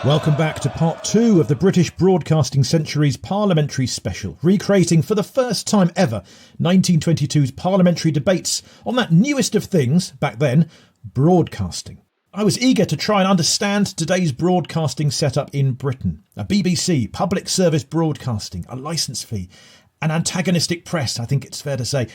Welcome back to part 2 of the British Broadcasting Century's Parliamentary special, recreating for the first time ever 1922's parliamentary debates on that newest of things, back then, broadcasting. I was eager to try and understand today's broadcasting setup in Britain. A BBC, public service broadcasting, a licence fee, an antagonistic press, I think it's fair to say,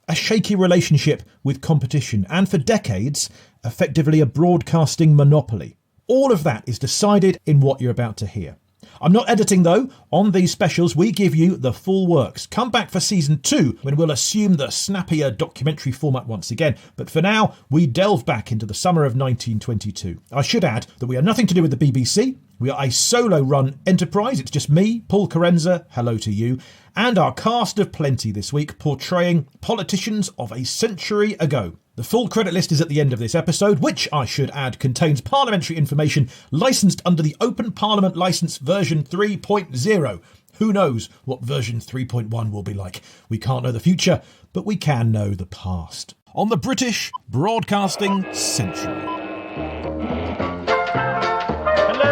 a shaky relationship with competition, and for decades, effectively a broadcasting monopoly. All of that is decided in what you're about to hear. I'm not editing though. On these specials, we give you the full works. Come back for season 2 when we'll assume the snappier documentary format once again. But for now, we delve back into the summer of 1922. I should add that we are nothing to do with the BBC. We are a solo-run enterprise. It's just me, Paul Carenza, hello to you, and our cast of plenty this week portraying politicians of a century ago. The full credit list is at the end of this episode, which, I should add, contains parliamentary information licensed under the Open Parliament Licence version 3.0. Who knows what version 3.1 will be like? We can't know the future, but we can know the past. On the British Broadcasting Century.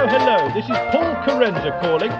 Hello, this is Paul Carenza calling.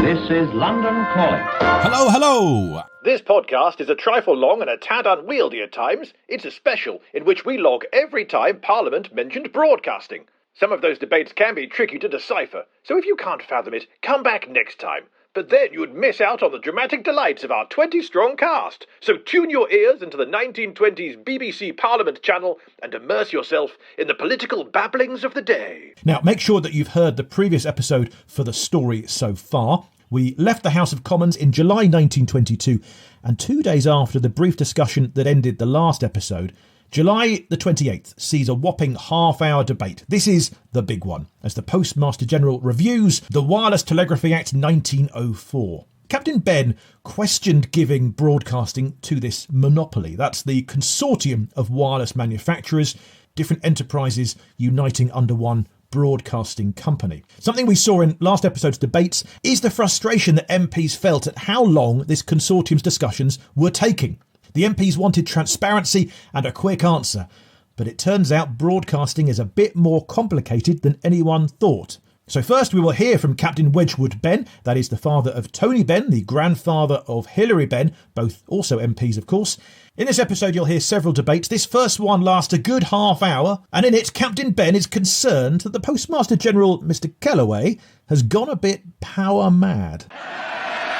This is London Calling. Hello. This podcast is a trifle long and a tad unwieldy at times. It's a special in which we log every time Parliament mentioned broadcasting. Some of those debates can be tricky to decipher, so if you can't fathom it, come back next time. But then you'd miss out on the dramatic delights of our 20-strong cast. So tune your ears into the 1920s BBC Parliament channel and immerse yourself in the political babblings of the day. Now, make sure that you've heard the previous episode for the story so far. We left the House of Commons in July 1922, and 2 days after the brief discussion that ended the last episode, July the 28th sees a whopping half-hour debate. This is the big one, as the Postmaster-General reviews the Wireless Telegraphy Act 1904. Captain Ben questioned giving broadcasting to this monopoly. That's the consortium of wireless manufacturers, different enterprises uniting under one broadcasting company. Something we saw in last episode's debates is the frustration that MPs felt at how long this consortium's discussions were taking. The MPs wanted transparency and a quick answer, but it turns out broadcasting is a bit more complicated than anyone thought. So first we will hear from Captain Wedgwood Ben, that is the father of Tony Benn, the grandfather of Hilary Benn, both also MPs of course. In this episode you'll hear several debates. This first one lasts a good half hour, and in it Captain Ben is concerned that the Postmaster-General, Mr. Kellaway, has gone a bit power mad.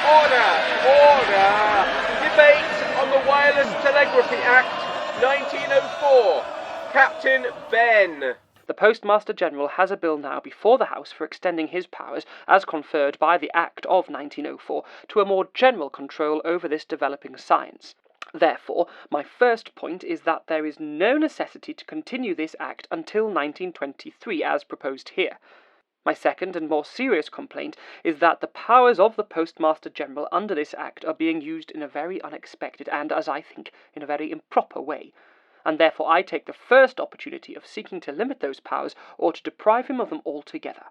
Order! Debate on the Wireless Telegraphy Act 1904. Captain Ben. The Postmaster-General has a bill now before the House for extending his powers, as conferred by the Act of 1904, to a more general control over this developing science. Therefore, my first point is that there is no necessity to continue this Act until 1923, as proposed here. My second and more serious complaint is that the powers of the Postmaster-General under this Act are being used in a very unexpected and, as I think, in a very improper way, and therefore I take the first opportunity of seeking to limit those powers or to deprive him of them altogether.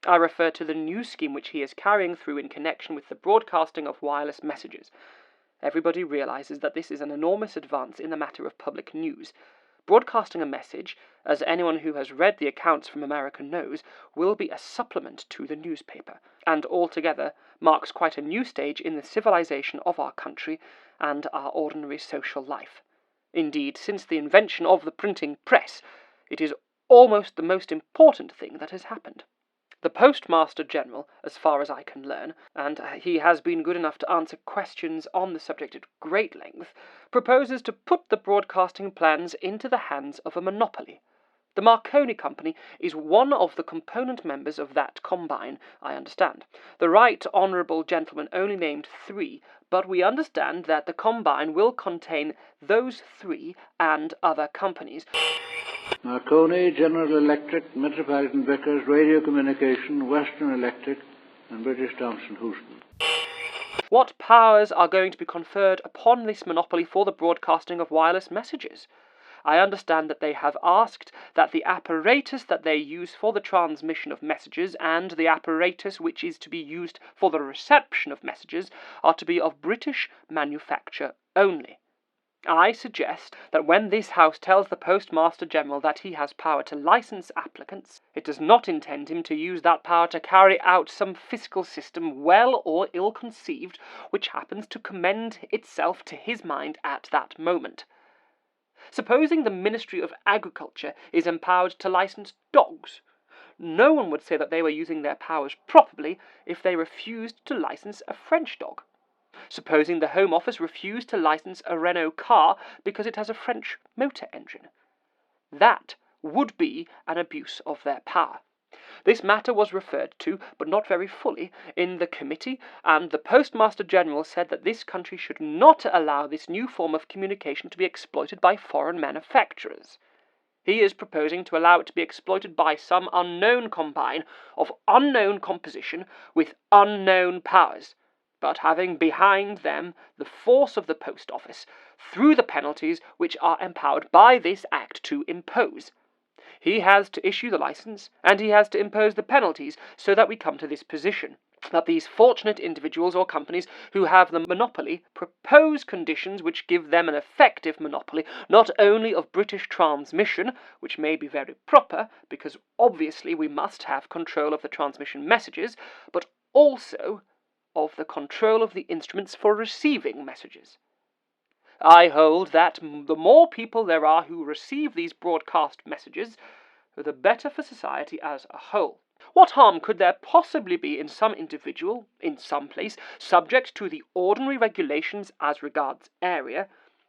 I refer to the new scheme which he is carrying through in connection with the broadcasting of wireless messages. Everybody realises that this is an enormous advance in the matter of public news. Broadcasting a message, as anyone who has read the accounts from America knows, will be a supplement to the newspaper, and altogether marks quite a new stage in the civilization of our country and our ordinary social life. Indeed, since the invention of the printing press, it is almost the most important thing that has happened. The Postmaster-General, as far as I can learn, and he has been good enough to answer questions on the subject at great length, proposes to put the broadcasting plans into the hands of a monopoly. The Marconi Company is one of the component members of that combine, I understand. The Right Honourable Gentleman only named 3, but we understand that the combine will contain those 3 and other companies. Marconi, General Electric, Metropolitan Vickers, Radio Communication, Western Electric, and British Thomson Houston. What powers are going to be conferred upon this monopoly for the broadcasting of wireless messages? I understand that they have asked that the apparatus that they use for the transmission of messages and the apparatus which is to be used for the reception of messages are to be of British manufacture only. I suggest that when this House tells the Postmaster-General that he has power to license applicants, it does not intend him to use that power to carry out some fiscal system well or ill-conceived which happens to commend itself to his mind at that moment. Supposing the Ministry of Agriculture is empowered to license dogs, no one would say that they were using their powers properly if they refused to license a French dog. Supposing the Home Office refused to license a Renault car because it has a French motor engine. That would be an abuse of their power. This matter was referred to, but not very fully, in the committee, and the Postmaster-General said that this country should not allow this new form of communication to be exploited by foreign manufacturers. He is proposing to allow it to be exploited by some unknown combine of unknown composition with unknown powers, but having behind them the force of the Post Office, through the penalties which are empowered by this Act to impose. He has to issue the licence, and he has to impose the penalties, so that we come to this position, that these fortunate individuals or companies who have the monopoly propose conditions which give them an effective monopoly, not only of British transmission, which may be very proper, because obviously we must have control of the transmission messages, but also of the control of the instruments for receiving messages. I hold that the more people there are who receive these broadcast messages, the better for society as a whole. What harm could there possibly be in some individual, in some place, subject to the ordinary regulations as regards area,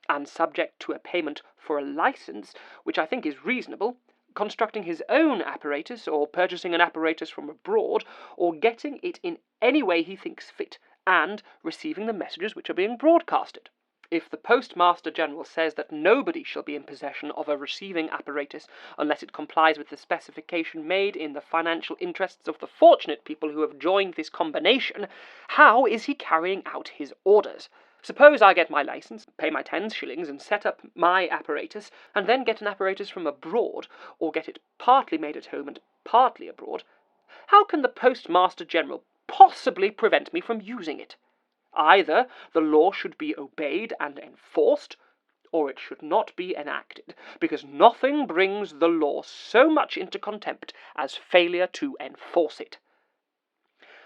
and subject to a payment for a licence, which I think is reasonable, constructing his own apparatus, or purchasing an apparatus from abroad, or getting it in any way he thinks fit, and receiving the messages which are being broadcasted? If the Postmaster-General says that nobody shall be in possession of a receiving apparatus unless it complies with the specification made in the financial interests of the fortunate people who have joined this combination, how is he carrying out his orders? Suppose I get my licence, pay my 10 shillings and set up my apparatus, and then get an apparatus from abroad, or get it partly made at home and partly abroad. How can the Postmaster-General possibly prevent me from using it? Either the law should be obeyed and enforced, or it should not be enacted, because nothing brings the law so much into contempt as failure to enforce it.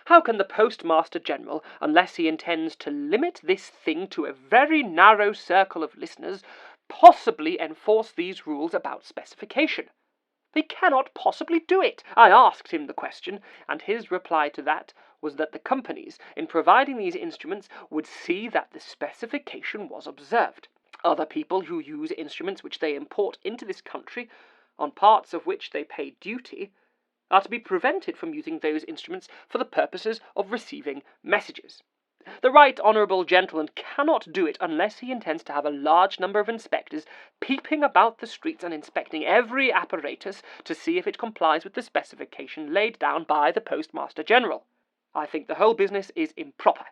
How can the Postmaster-General, unless he intends to limit this thing to a very narrow circle of listeners, possibly enforce these rules about specification? He cannot possibly do it. I asked him the question, and his reply to that was that the companies, in providing these instruments, would see that the specification was observed. Other people who use instruments which they import into this country, on parts of which they pay duty, are to be prevented from using those instruments for the purposes of receiving messages. The Right Honourable Gentleman cannot do it unless he intends to have a large number of inspectors peeping about the streets and inspecting every apparatus to see if it complies with the specification laid down by the Postmaster-General. I think the whole business is improper.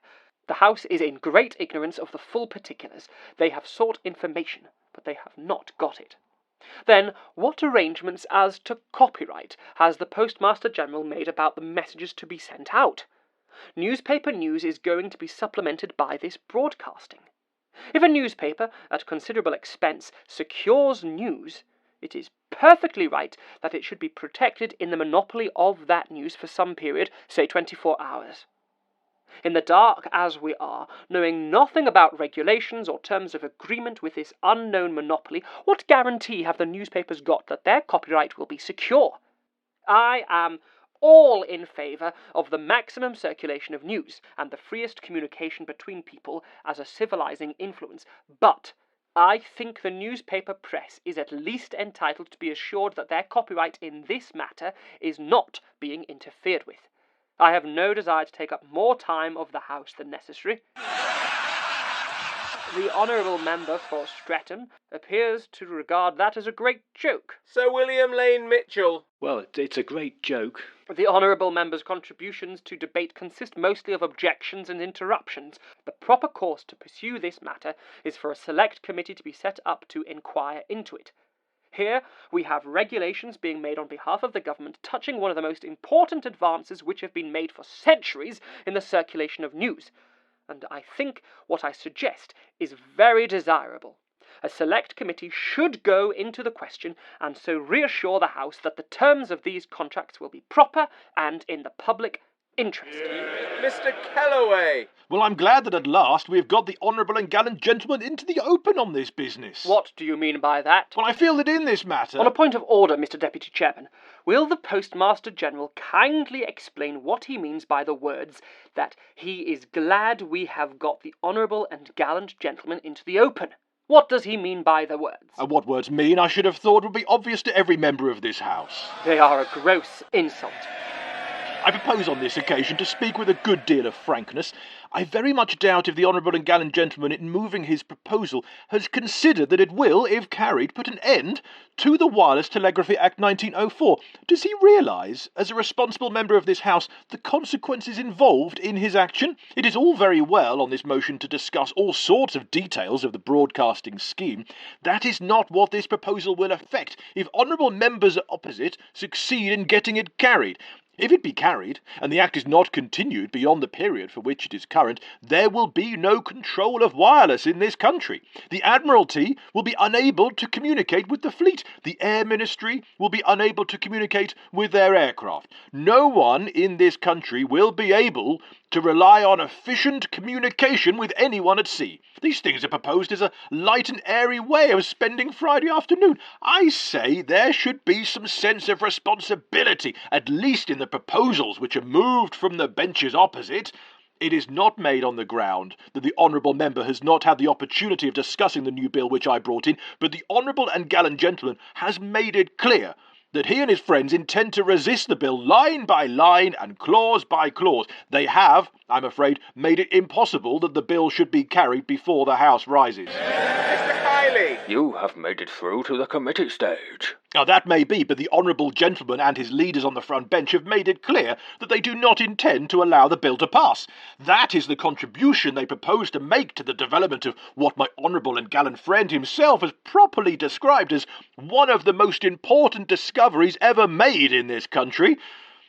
The House is in great ignorance of the full particulars. They have sought information, but they have not got it. Then, what arrangements as to copyright has the Postmaster-General made about the messages to be sent out? Newspaper news is going to be supplemented by this broadcasting. If a newspaper, at considerable expense, secures news, it is perfectly right that it should be protected in the monopoly of that news for some period, say 24 hours. In the dark as we are, knowing nothing about regulations or terms of agreement with this unknown monopoly, what guarantee have the newspapers got that their copyright will be secure? I am all in favour of the maximum circulation of news and the freest communication between people as a civilising influence, but I think the newspaper press is at least entitled to be assured that their copyright in this matter is not being interfered with. I have no desire to take up more time of the House than necessary. The Honourable Member for Streatham appears to regard that as a great joke. Sir William Lane Mitchell. Well, it's a great joke. The Honourable Member's contributions to debate consist mostly of objections and interruptions. The proper course to pursue this matter is for a select committee to be set up to inquire into it. Here we have regulations being made on behalf of the government touching one of the most important advances which have been made for centuries in the circulation of news, and I think what I suggest is very desirable. a select committee should go into the question and so reassure the House that the terms of these contracts will be proper and in the public interest. Mr. Kellaway! Well, I'm glad that at last we have got the honourable and gallant gentleman into the open on this business. What do you mean by that? Well, I feel that in this matter... On a point of order, Mr. Deputy Chairman, will the Postmaster-General kindly explain what he means by the words that he is glad we have got the honourable and gallant gentleman into the open? What does he mean by the words? What words mean, I should have thought, would be obvious to every member of this House. They are a gross insult. I propose on this occasion to speak with a good deal of frankness. I very much doubt if the honourable and gallant gentleman, in moving his proposal, has considered that it will, if carried, put an end to the Wireless Telegraphy Act 1904. Does he realise, as a responsible member of this House, the consequences involved in his action? It is all very well on this motion to discuss all sorts of details of the broadcasting scheme. That is not what this proposal will effect if honourable members opposite succeed in getting it carried. If it be carried, and the Act is not continued beyond the period for which it is current, there will be no control of wireless in this country. The Admiralty will be unable to communicate with the fleet. The Air Ministry will be unable to communicate with their aircraft. No one in this country will be able to rely on efficient communication with anyone at sea. These things are proposed as a light and airy way of spending Friday afternoon. I say there should be some sense of responsibility, at least in the proposals which are moved from the benches opposite. It is not made on the ground that the honourable member has not had the opportunity of discussing the new bill which I brought in, but the honourable and gallant gentleman has made it clear that he and his friends intend to resist the bill line by line and clause by clause. They have, I'm afraid, made it impossible that the bill should be carried before the House rises. Mr. Kiley! You have made it through to the committee stage. Now, that may be, but the honourable gentleman and his leaders on the front bench have made it clear that they do not intend to allow the bill to pass. That is the contribution they propose to make to the development of what my honourable and gallant friend himself has properly described as one of the most important discoveries ever made in this country.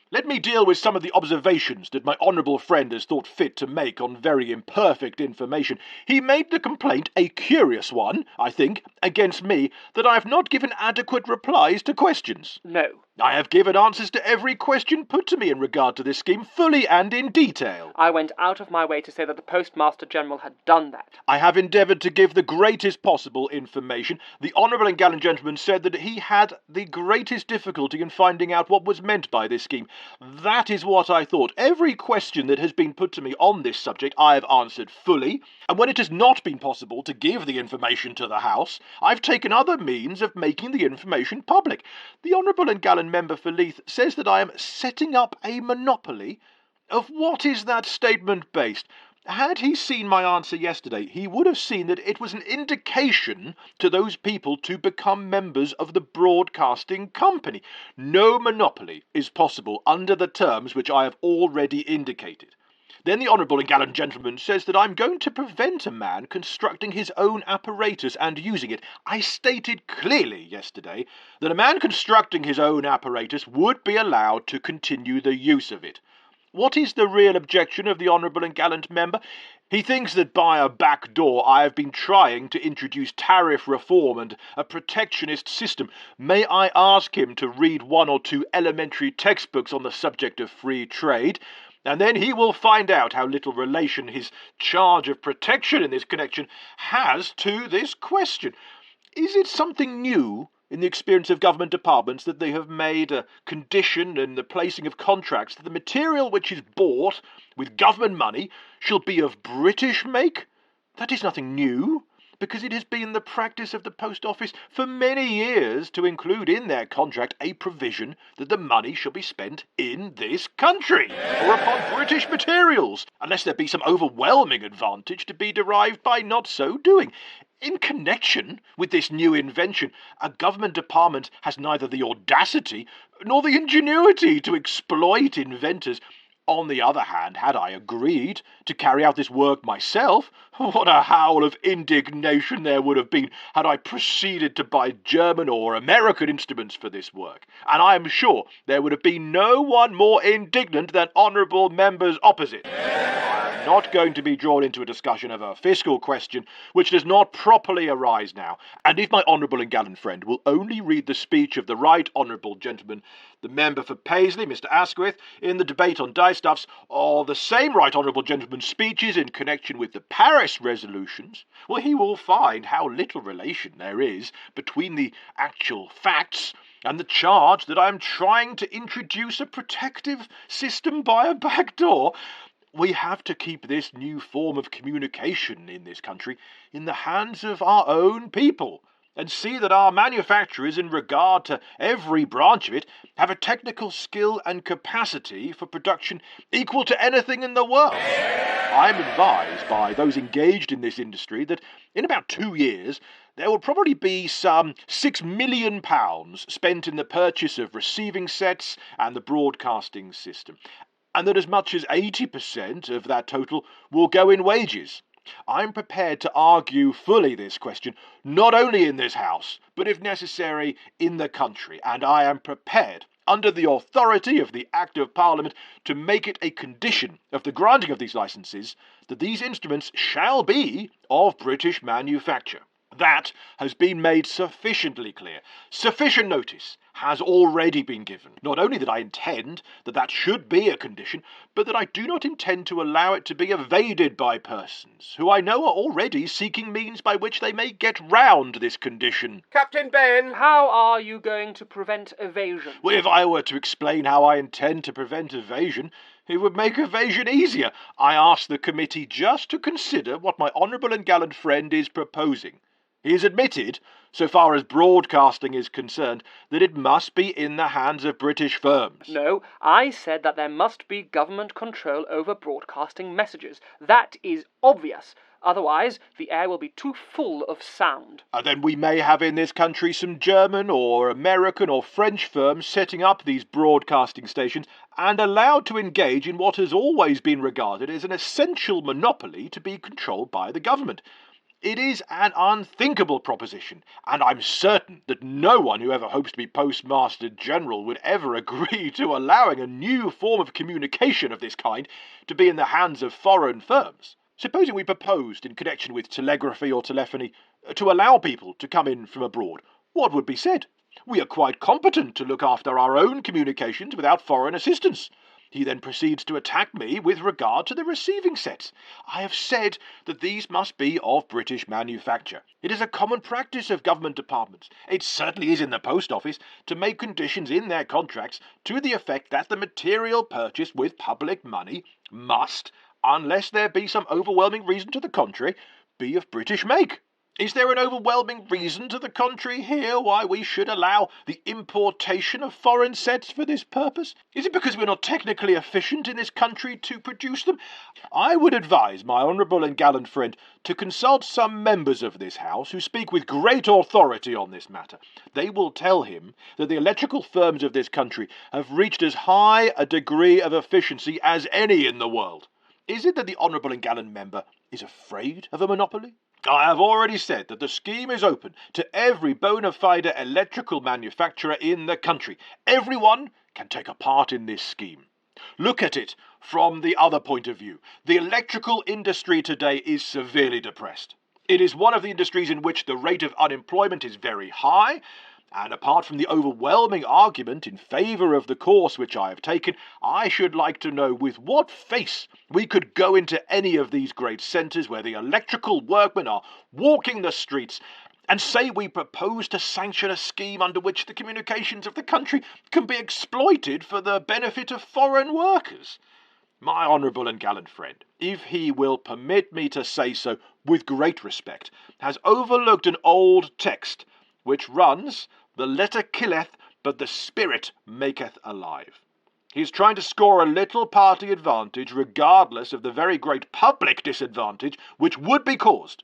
Let me deal with some of the observations that my honourable friend has thought fit to make on very imperfect information. He made the complaint, a curious one, I think, against me, that I have not given adequate replies to questions. No. I have given answers to every question put to me in regard to this scheme, fully and in detail. I went out of my way to say that the Postmaster-General had done that. I have endeavoured to give the greatest possible information. The honourable and gallant gentleman said that he had the greatest difficulty in finding out what was meant by this scheme. That is what I thought. Every question that has been put to me on this subject I have answered fully, and when it has not been possible to give the information to the House, I've taken other means of making the information public. The honourable and gallant member for Leith says that I am setting up a monopoly. Of what is that statement based? Had he seen my answer yesterday, he would have seen that it was an indication to those people to become members of the broadcasting company. No monopoly is possible under the terms which I have already indicated. Then the honourable and gallant gentleman says that I'm going to prevent a man constructing his own apparatus and using it. I stated clearly yesterday that a man constructing his own apparatus would be allowed to continue the use of it. What is the real objection of the honourable and gallant member? He thinks that by a back door I have been trying to introduce tariff reform and a protectionist system. May I ask him to read one or two elementary textbooks on the subject of free trade? And then he will find out how little relation his charge of protection in this connection has to this question. Is it something new in the experience of government departments that they have made a condition in the placing of contracts that the material which is bought with government money shall be of British make? That is nothing new, because it has been the practice of the Post Office for many years to include in their contract a provision that the money shall be spent in this country, or upon British materials, unless there be some overwhelming advantage to be derived by not so doing. In connection with this new invention, a government department has neither the audacity nor the ingenuity to exploit inventors. On the other hand, had I agreed to carry out this work myself, what a howl of indignation there would have been had I proceeded to buy German or American instruments for this work, and I am sure there would have been no one more indignant than honourable members opposite. I am not going to be drawn into a discussion of a fiscal question which does not properly arise now, and if my honourable and gallant friend will only read the speech of the right honourable gentleman, the member for Paisley, Mr. Asquith, in the debate on dyestuffs, or the same right honourable gentleman's speeches in connection with the Paris resolutions, well, he will find how little relation there is between the actual facts and the charge that I am trying to introduce a protective system by a back door. We have to keep this new form of communication in this country in the hands of our own people, and see that our manufacturers, in regard to every branch of it, have a technical skill and capacity for production equal to anything in the world. I am advised by those engaged in this industry that in about 2 years there will probably be some £6 million spent in the purchase of receiving sets and the broadcasting system, and that as much as 80% of that total will go in wages. I'm prepared to argue fully this question, not only in this House, but if necessary, in the country, and I am prepared, under the authority of the Act of Parliament, to make it a condition of the granting of these licences that these instruments shall be of British manufacture. That has been made sufficiently clear. Sufficient notice has already been given. Not only that I intend that that should be a condition, but that I do not intend to allow it to be evaded by persons who I know are already seeking means by which they may get round this condition. Captain Ben! How are you going to prevent evasion? Well, if I were to explain how I intend to prevent evasion, it would make evasion easier. I ask the committee just to consider what my honourable and gallant friend is proposing. He has admitted, so far as broadcasting is concerned, that it must be in the hands of British firms. No, I said that there must be government control over broadcasting messages. That is obvious. Otherwise, the air will be too full of sound. Then we may have in this country some German or American or French firms setting up these broadcasting stations and allowed to engage in what has always been regarded as an essential monopoly to be controlled by the government. It is an unthinkable proposition, and I'm certain that no one who ever hopes to be Postmaster-General would ever agree to allowing a new form of communication of this kind to be in the hands of foreign firms. Supposing we proposed, in connection with telegraphy or telephony, to allow people to come in from abroad, what would be said? We are quite competent to look after our own communications without foreign assistance. He then proceeds to attack me with regard to the receiving sets. I have said that these must be of British manufacture. It is a common practice of government departments, it certainly is in the Post Office, to make conditions in their contracts to the effect that the material purchased with public money must, unless there be some overwhelming reason to the contrary, be of British make. Is there an overwhelming reason to the contrary here why we should allow the importation of foreign sets for this purpose? Is it because we're not technically efficient in this country to produce them? I would advise my honourable and gallant friend to consult some members of this House who speak with great authority on this matter. They will tell him that the electrical firms of this country have reached as high a degree of efficiency as any in the world. Is it that the honourable and gallant member is afraid of a monopoly? I have already said that the scheme is open to every bona fide electrical manufacturer in the country. Everyone can take a part in this scheme. Look at it from the other point of view. The electrical industry today is severely depressed. It is one of the industries in which the rate of unemployment is very high, and apart from the overwhelming argument in favour of the course which I have taken, I should like to know with what face we could go into any of these great centres where the electrical workmen are walking the streets and say we propose to sanction a scheme under which the communications of the country can be exploited for the benefit of foreign workers. My honourable and gallant friend, if he will permit me to say so with great respect, has overlooked an old text which runs, "The letter killeth, but the spirit maketh alive." He is trying to score a little party advantage regardless of the very great public disadvantage which would be caused.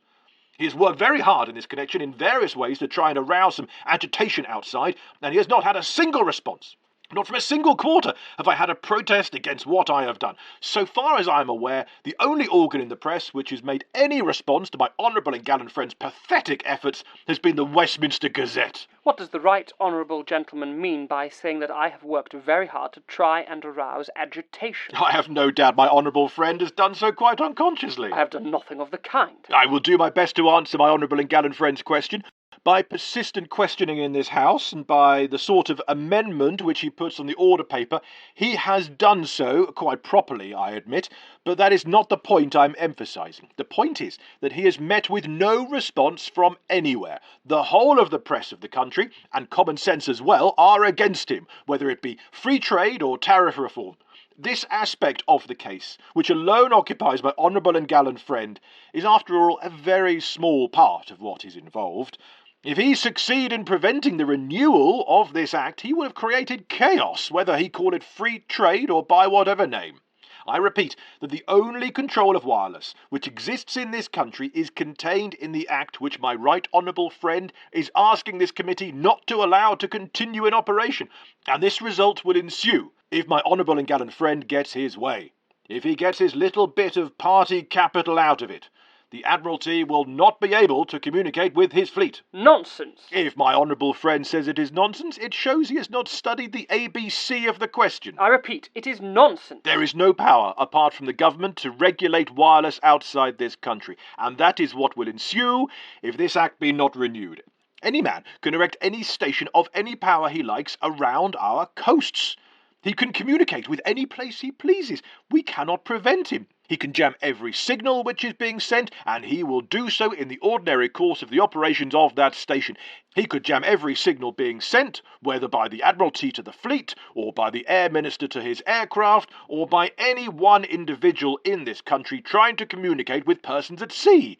He has worked very hard in this connection in various ways to try and arouse some agitation outside, and he has not had a single response. Not from a single quarter have I had a protest against what I have done. So far as I am aware, the only organ in the press which has made any response to my honourable and gallant friend's pathetic efforts has been the Westminster Gazette. What does the right honourable gentleman mean by saying that I have worked very hard to try and arouse agitation? I have no doubt my honourable friend has done so quite unconsciously. I have done nothing of the kind. I will do my best to answer my honourable and gallant friend's question. By persistent questioning in this House and by the sort of amendment which he puts on the order paper, he has done so, quite properly, I admit, but that is not the point I'm emphasising. The point is that he has met with no response from anywhere. The whole of the press of the country, and common sense as well, are against him, whether it be free trade or tariff reform. This aspect of the case, which alone occupies my honourable and gallant friend, is after all a very small part of what is involved. If he succeed in preventing the renewal of this act, he will have created chaos, whether he call it free trade or by whatever name. I repeat that the only control of wireless which exists in this country is contained in the act which my right honourable friend is asking this committee not to allow to continue in operation, and this result will ensue if my honourable and gallant friend gets his way. If he gets his little bit of party capital out of it, the Admiralty will not be able to communicate with his fleet. Nonsense! If my honourable friend says it is nonsense, it shows he has not studied the ABC of the question. I repeat, it is nonsense. There is no power, apart from the government, to regulate wireless outside this country, and that is what will ensue if this act be not renewed. Any man can erect any station of any power he likes around our coasts. He can communicate with any place he pleases. We cannot prevent him. He can jam every signal which is being sent, and he will do so in the ordinary course of the operations of that station. He could jam every signal being sent, whether by the Admiralty to the fleet, or by the Air Minister to his aircraft, or by any one individual in this country trying to communicate with persons at sea.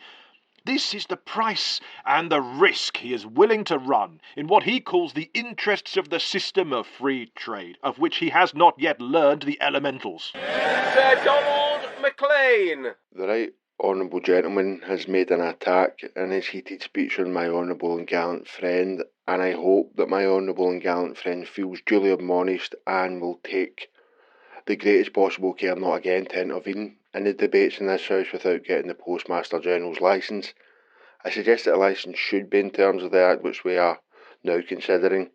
This is the price and the risk he is willing to run in what he calls the interests of the system of free trade, of which he has not yet learned the elementals. Sir Donald MacLean. The right honourable gentleman has made an attack in his heated speech on my honourable and gallant friend, and I hope that my honourable and gallant friend feels duly admonished and will take the greatest possible care not again to intervene in the debates in this House without getting the Postmaster-General's licence. I suggest that a licence should be in terms of the Act which we are now considering.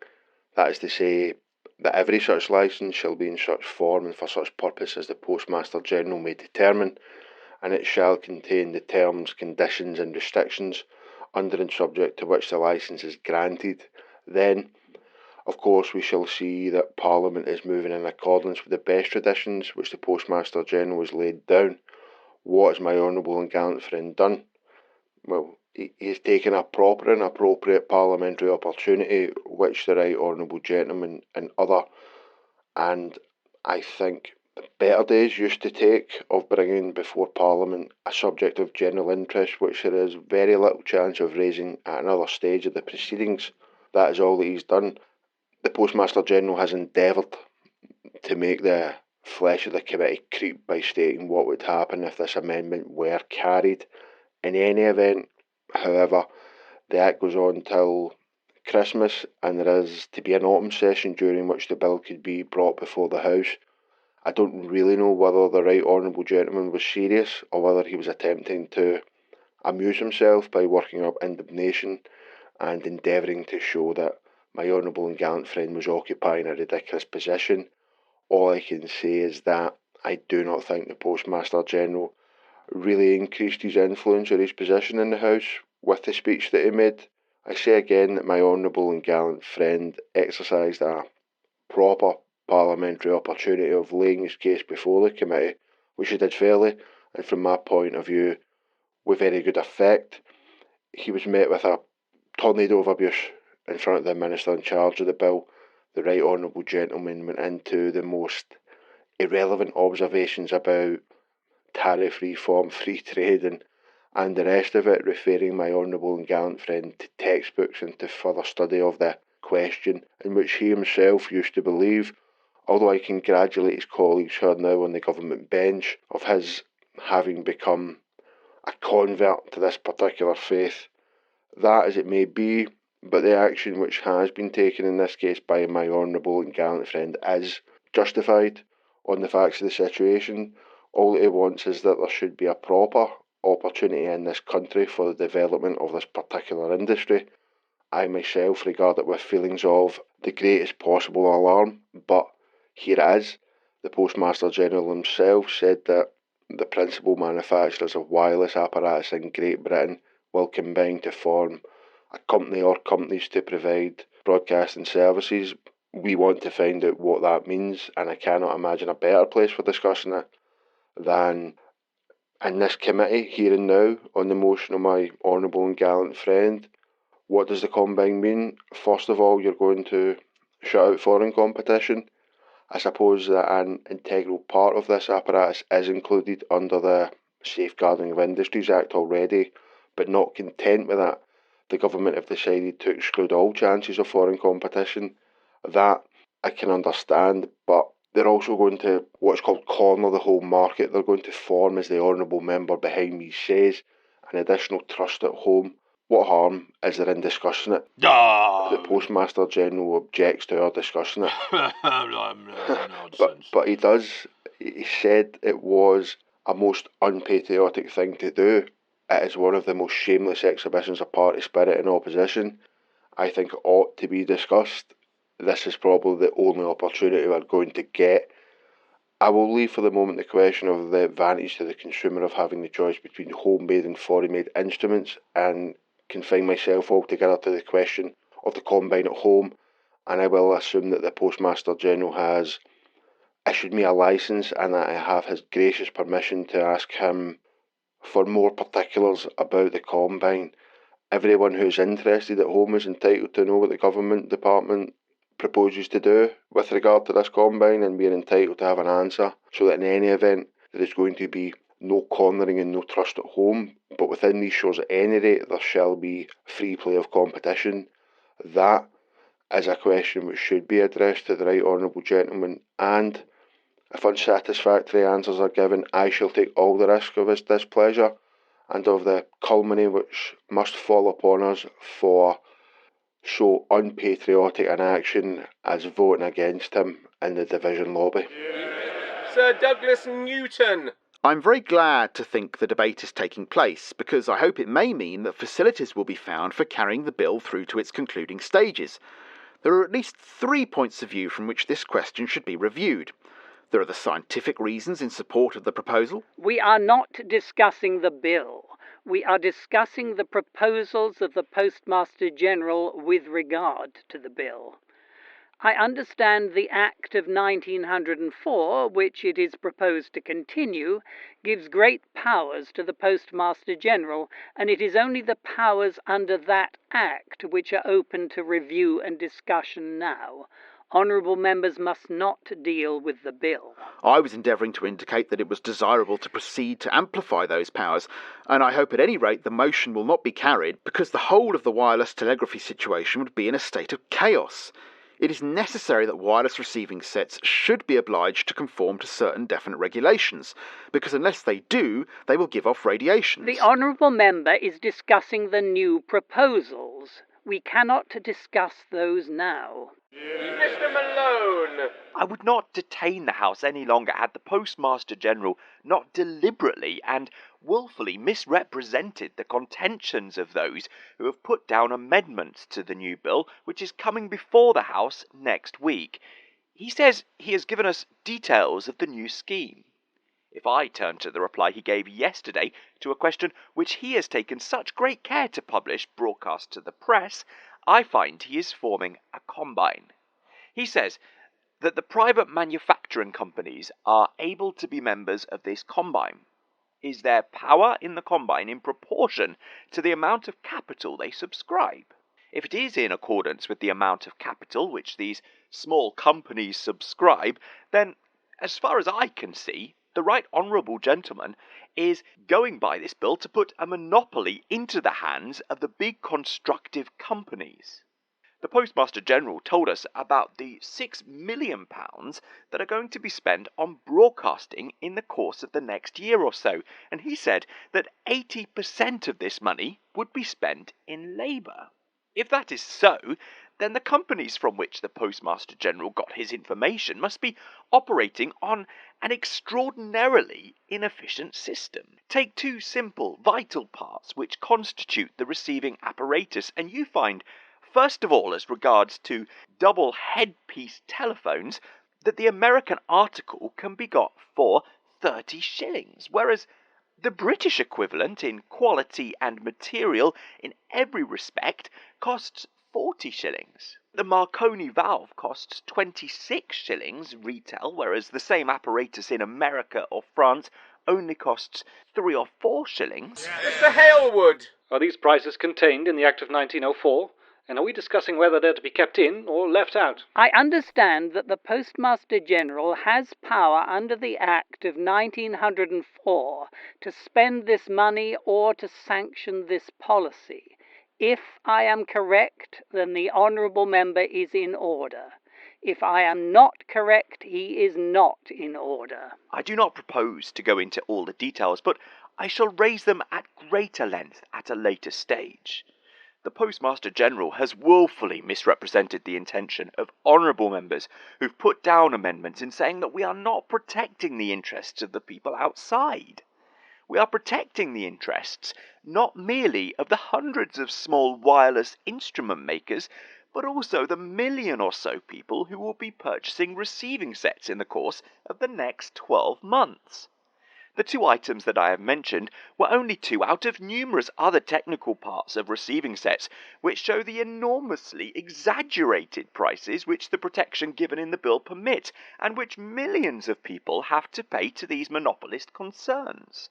That is to say, that every such licence shall be in such form and for such purpose as the Postmaster-General may determine, and it shall contain the terms, conditions and restrictions under and subject to which the licence is granted. Then, of course, we shall see that Parliament is moving in accordance with the best traditions which the Postmaster-General has laid down. What has my honourable and gallant friend done? Well, he has taken a proper and appropriate parliamentary opportunity which the right honourable gentleman and I think better days used to take of bringing before Parliament a subject of general interest which there is very little chance of raising at another stage of the proceedings. That is all that he's done. The Postmaster-General has endeavoured to make the flesh of the committee creep by stating what would happen if this amendment were carried. In any event, however, the Act goes on till Christmas, and there is to be an autumn session during which the bill could be brought before the House. I don't really know whether the right honourable gentleman was serious or whether he was attempting to amuse himself by working up indignation and endeavouring to show that my honourable and gallant friend was occupying a ridiculous position. All I can say is that I do not think the Postmaster-General really increased his influence or his position in the House with the speech that he made. I say again that my honourable and gallant friend exercised a proper parliamentary opportunity of laying his case before the committee, which he did fairly, and from my point of view, with very good effect. He was met with a tornado of abuse in front of the Minister in charge of the bill. The right honourable gentleman went into the most irrelevant observations about tariff reform, free trade and the rest of it, referring my honourable and gallant friend to textbooks and to further study of the question, in which he himself used to believe, although I congratulate his colleagues who are now on the government bench of his having become a convert to this particular faith. That as it may be, but the action which has been taken in this case by my honourable and gallant friend is justified on the facts of the situation. All that he wants is that there should be a proper opportunity in this country for the development of this particular industry. I myself regard it with feelings of the greatest possible alarm, but here it is. The Postmaster-General himself said that the principal manufacturers of wireless apparatus in Great Britain will combine to form a company or companies to provide broadcasting services. We want to find out what that means, and I cannot imagine a better place for discussing it than in this committee here and now on the motion of my honourable and gallant friend. What does the combine mean? First of all, you're going to shut out foreign competition. I suppose that an integral part of this apparatus is included under the Safeguarding of Industries Act already, but not content with that, the government have decided to exclude all chances of foreign competition. That I can understand, but they're also going to what's called corner the whole market. They're going to form, as the honourable member behind me says, an additional trust at home. What harm is there in discussing it? The Postmaster-General objects to our discussing it. but he does. He said it was a most unpatriotic thing to do. It is one of the most shameless exhibitions of party spirit in opposition. I think it ought to be discussed. This is probably the only opportunity we're going to get. I will leave for the moment the question of the advantage to the consumer of having the choice between homemade and foreign-made instruments, and confine myself altogether to the question of the combine at home, and I will assume that the Postmaster-General has issued me a licence and that I have his gracious permission to ask him for more particulars about the combine. Everyone who's interested at home is entitled to know what the government department proposes to do with regard to this combine, and we are entitled to have an answer, so that in any event there is going to be no cornering and no trust at home, but within these shores at any rate there shall be free play of competition. That is a question which should be addressed to the right honourable gentleman, and if unsatisfactory answers are given, I shall take all the risk of his displeasure and of the calumny which must fall upon us for so unpatriotic an action as voting against him in the division lobby. Sir Douglas Newton. I'm very glad to think the debate is taking place, because I hope it may mean that facilities will be found for carrying the bill through to its concluding stages. There are at least 3 points of view from which this question should be reviewed. There are the scientific reasons in support of the proposal. We are not discussing the bill. We are discussing the proposals of the Postmaster-General with regard to the bill. I understand the Act of 1904, which it is proposed to continue, gives great powers to the Postmaster-General, and it is only the powers under that Act which are open to review and discussion now. Honourable members must not deal with the bill. I was endeavouring to indicate that it was desirable to proceed to amplify those powers, and I hope at any rate the motion will not be carried, because the whole of the wireless telegraphy situation would be in a state of chaos. It is necessary that wireless receiving sets should be obliged to conform to certain definite regulations, because unless they do, they will give off radiations. The honourable member is discussing the new proposals. We cannot discuss those now. Mr. Malone. I would not detain the House any longer had the Postmaster-General not deliberately and wilfully misrepresented the contentions of those who have put down amendments to the new bill, which is coming before the House next week. He says he has given us details of the new scheme. If I turn to the reply he gave yesterday to a question which he has taken such great care to publish broadcast to the press, I find he is forming a combine. He says that the private manufacturing companies are able to be members of this combine. Is their power in the combine in proportion to the amount of capital they subscribe? If it is in accordance with the amount of capital which these small companies subscribe, then, as far as I can see, the right honourable gentleman is going by this bill to put a monopoly into the hands of the big constructive companies. The Postmaster-General told us about the £6 million that are going to be spent on broadcasting in the course of the next year or so, and he said that 80% of this money would be spent in labour. If that is so, then the companies from which the Postmaster-General got his information must be operating on an extraordinarily inefficient system. Take two simple, vital parts which constitute the receiving apparatus, and you find, first of all, as regards to double headpiece telephones, that the American article can be got for 30 shillings, whereas the British equivalent in quality and material in every respect costs 40 shillings. The Marconi valve costs 26 shillings retail, whereas the same apparatus in America or France only costs 3 or 4 shillings. Mr. Halewood! Are these prices contained in the Act of 1904? And are we discussing whether they're to be kept in or left out? I understand that the Postmaster-General has power under the Act of 1904 to spend this money or to sanction this policy. If I am correct, then the honourable member is in order. If I am not correct, he is not in order. I do not propose to go into all the details, but I shall raise them at greater length at a later stage. The Postmaster-General has woefully misrepresented the intention of honourable members who've put down amendments in saying that we are not protecting the interests of the people outside. We are protecting the interests not merely of the hundreds of small wireless instrument makers, but also the million or so people who will be purchasing receiving sets in the course of the next 12 months. The two items that I have mentioned were only two out of numerous other technical parts of receiving sets which show the enormously exaggerated prices which the protection given in the bill permit, and which millions of people have to pay to these monopolist concerns.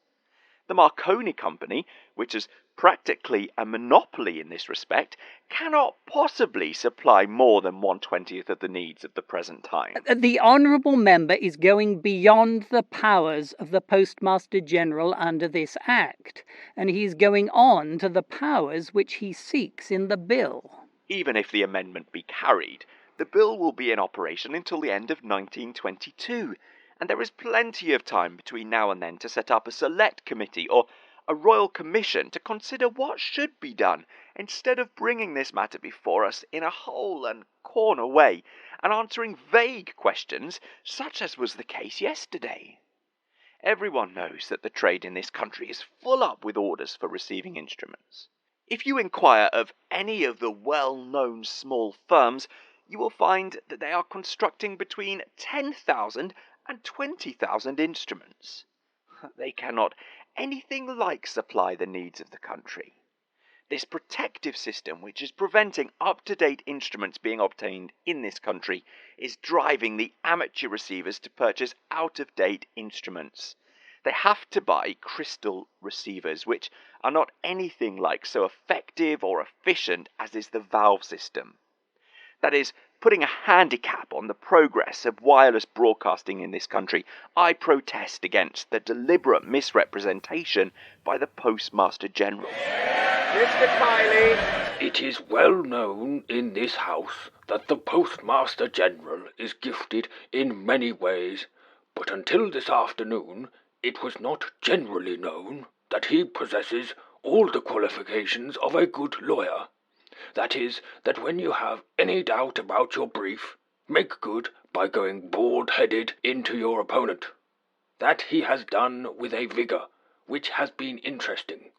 The Marconi Company, which is practically a monopoly in this respect, cannot possibly supply more than 1/20th of the needs of the present time. The honourable member is going beyond the powers of the Postmaster-General under this Act, and he is going on to the powers which he seeks in the bill. Even if the amendment be carried, the bill will be in operation until the end of 1922, and there is plenty of time between now and then to set up a select committee or a royal commission to consider what should be done, instead of bringing this matter before us in a hole and corner way and answering vague questions such as was the case yesterday. Everyone knows that the trade in this country is full up with orders for receiving instruments. If you inquire of any of the well-known small firms, you will find that they are constructing between 10,000 and 20,000 instruments. They cannot anything like supply the needs of the country. This protective system, which is preventing up-to-date instruments being obtained in this country, is driving the amateur receivers to purchase out-of-date instruments. They have to buy crystal receivers, which are not anything like so effective or efficient as is the valve system. That is, putting a handicap on the progress of wireless broadcasting in this country. I protest against the deliberate misrepresentation by the Postmaster-General. Mr. Kiley! It is well known in this house that the Postmaster-General is gifted in many ways, but until this afternoon it was not generally known that he possesses all the qualifications of a good lawyer. That is, that when you have any doubt about your brief, make good by going bald-headed into your opponent. That he has done with a vigour which has been interesting,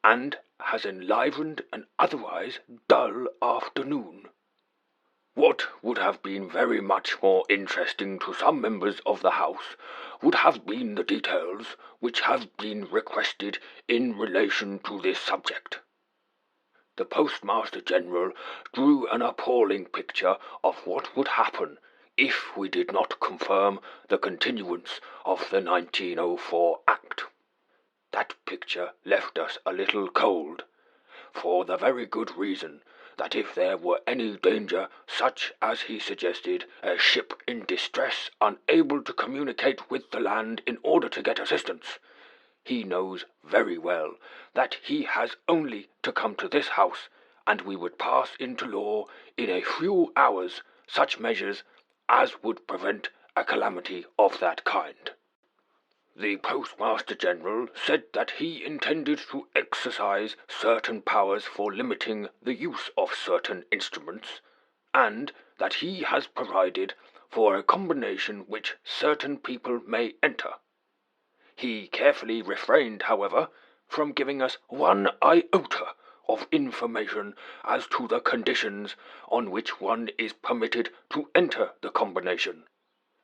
and has enlivened an otherwise dull afternoon. What would have been very much more interesting to some members of the House would have been the details which have been requested in relation to this subject. The Postmaster-General drew an appalling picture of what would happen if we did not confirm the continuance of the 1904 Act. That picture left us a little cold, for the very good reason that if there were any danger, such as he suggested, a ship in distress unable to communicate with the land in order to get assistance, he knows very well that he has only to come to this house, and we would pass into law in a few hours such measures as would prevent a calamity of that kind. The Postmaster-General said that he intended to exercise certain powers for limiting the use of certain instruments, and that he has provided for a combination which certain people may enter. He carefully refrained, however, from giving us one iota of information as to the conditions on which one is permitted to enter the combination.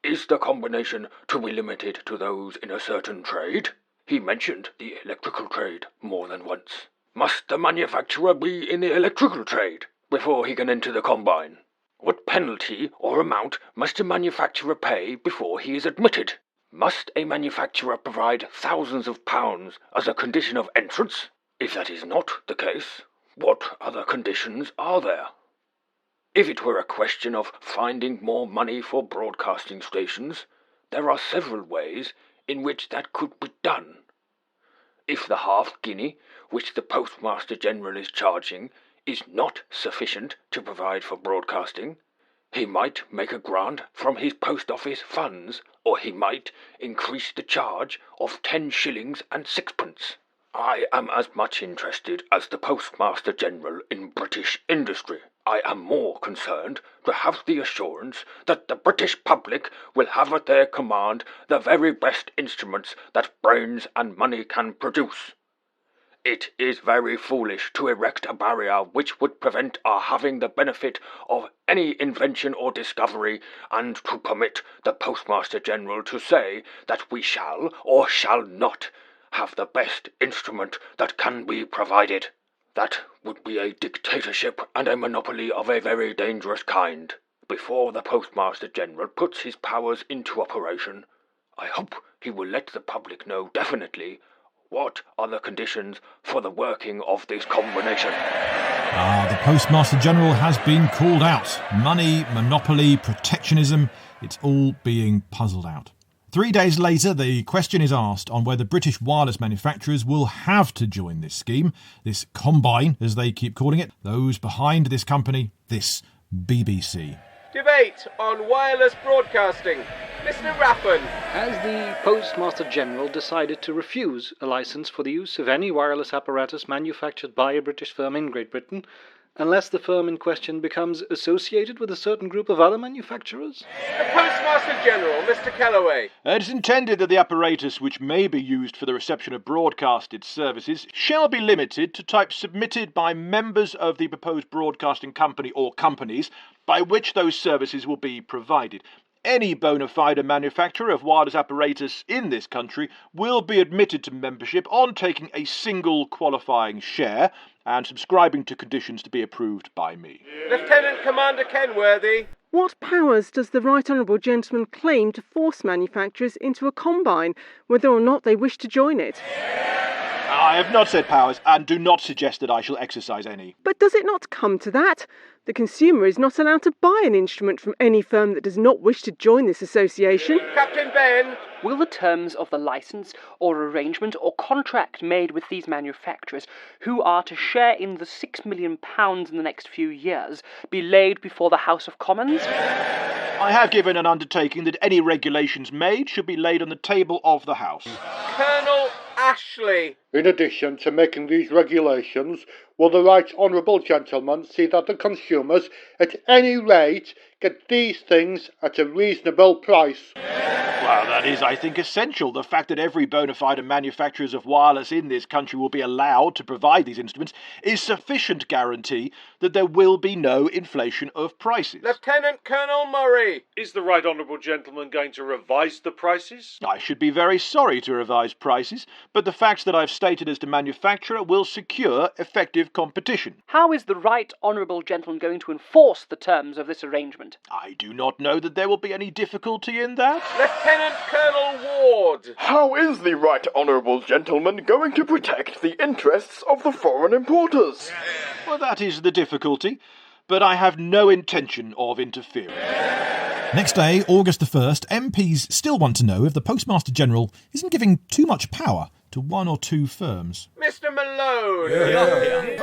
Is the combination to be limited to those in a certain trade? He mentioned the electrical trade more than once. Must the manufacturer be in the electrical trade before he can enter the combine? What penalty or amount must a manufacturer pay before he is admitted? Must a manufacturer provide thousands of pounds as a condition of entrance? If that is not the case, what other conditions are there? If it were a question of finding more money for broadcasting stations, there are several ways in which that could be done. If the half-guinea which the Postmaster-General is charging is not sufficient to provide for broadcasting, he might make a grant from his post office funds, or he might increase the charge of 10 shillings and sixpence. I am as much interested as the Postmaster-General in British industry. I am more concerned to have the assurance that the British public will have at their command the very best instruments that brains and money can produce. It is very foolish to erect a barrier which would prevent our having the benefit of any invention or discovery, and to permit the Postmaster-General to say that we shall or shall not have the best instrument that can be provided. That would be a dictatorship and a monopoly of a very dangerous kind. Before the Postmaster-General puts his powers into operation, I hope he will let the public know definitely what are the conditions for the working of this combination. The Postmaster-General has been called out. Money, monopoly, protectionism, it's all being puzzled out. 3 days later, the question is asked on whether British wireless manufacturers will have to join this scheme, this combine, as they keep calling it. Those behind this company, this B.B.C. Debate on wireless broadcasting. Mr. Raffan. Has the Postmaster-General decided to refuse a licence for the use of any wireless apparatus manufactured by a British firm in Great Britain, unless the firm in question becomes associated with a certain group of other manufacturers? The Postmaster-General, Mr. Kellaway. It is intended that the apparatus which may be used for the reception of broadcasted services shall be limited to types submitted by members of the proposed broadcasting company or companies by which those services will be provided. Any bona fide manufacturer of wireless apparatus in this country will be admitted to membership on taking a single qualifying share and subscribing to conditions to be approved by me. Lieutenant Commander Kenworthy. What powers does the Right Honourable Gentleman claim to force manufacturers into a combine, whether or not they wish to join it? I have not said powers, and do not suggest that I shall exercise any. But does it not come to that? The consumer is not allowed to buy an instrument from any firm that does not wish to join this association. Captain Ben. Will the terms of the licence or arrangement or contract made with these manufacturers, who are to share in the £6 million in the next few years, be laid before the House of Commons? I have given an undertaking that any regulations made should be laid on the table of the House. Colonel Ashley. In addition to making these regulations, will the Right Honourable Gentleman see that the consumers, at any rate, get these things at a reasonable price? Well, that is, I think, essential. The fact that every bona fide manufacturers of wireless in this country will be allowed to provide these instruments is sufficient guarantee that there will be no inflation of prices. Lieutenant Colonel Murray. Is the Right Honourable Gentleman going to revise the prices? I should be very sorry to revise prices, but the facts that I've stated as to manufacturer will secure effective competition. How is the Right Honourable Gentleman going to enforce the terms of this arrangement? I do not know that there will be any difficulty in that. Lieutenant Colonel Ward. How is the Right Honourable Gentleman going to protect the interests of the foreign importers? Well, that is the difficulty, but I have no intention of interfering. Next day, August the 1st, MPs still want to know if the Postmaster-General isn't giving too much power to one or two firms. Mr. Malone.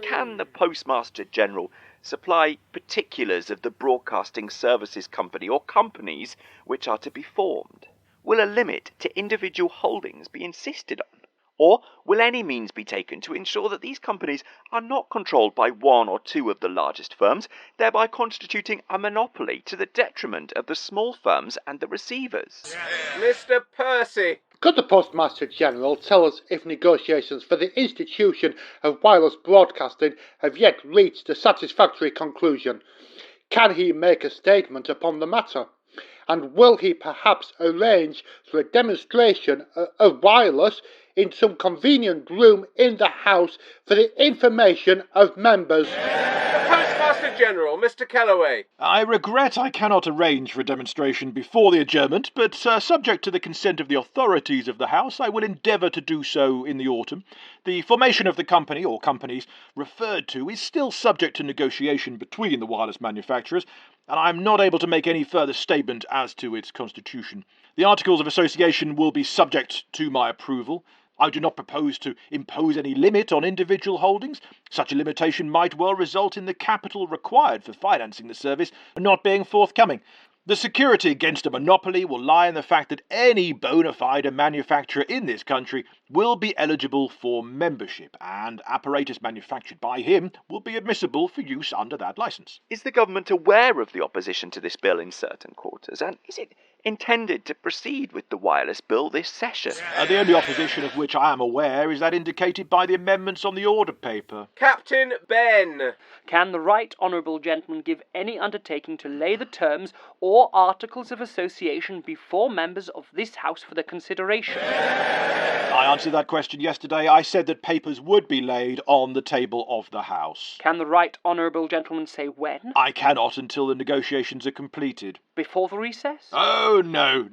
Can the Postmaster-General supply particulars of the broadcasting services company or companies which are to be formed? Will a limit to individual holdings be insisted on? Or will any means be taken to ensure that these companies are not controlled by one or two of the largest firms, thereby constituting a monopoly to the detriment of the small firms and the receivers? Mr. Percy! Could the Postmaster-General tell us if negotiations for the institution of wireless broadcasting have yet reached a satisfactory conclusion? Can he make a statement upon the matter? And will he perhaps arrange for a demonstration of wireless in some convenient room in the House for the information of members? Postmaster-General, Mr. Kellaway. I regret I cannot arrange for a demonstration before the adjournment, but subject to the consent of the authorities of the House, I will endeavour to do so in the autumn. The formation of the company, or companies, referred to is still subject to negotiation between the wireless manufacturers, and I am not able to make any further statement as to its constitution. The Articles of Association will be subject to my approval. I do not propose to impose any limit on individual holdings. Such a limitation might well result in the capital required for financing the service not being forthcoming. The security against a monopoly will lie in the fact that any bona fide manufacturer in this country will be eligible for membership, and apparatus manufactured by him will be admissible for use under that licence. Is the government aware of the opposition to this bill in certain quarters, and is it intended to proceed with the wireless bill this session? The only opposition of which I am aware is that indicated by the amendments on the order paper. Captain Ben! Can the right honourable gentleman give any undertaking to lay the terms or articles of association before members of this House for their consideration? I answered that question yesterday. I said that papers would be laid on the table of the House. Can the right honourable gentleman say when? I cannot until the negotiations are completed. Before the recess? Oh, no.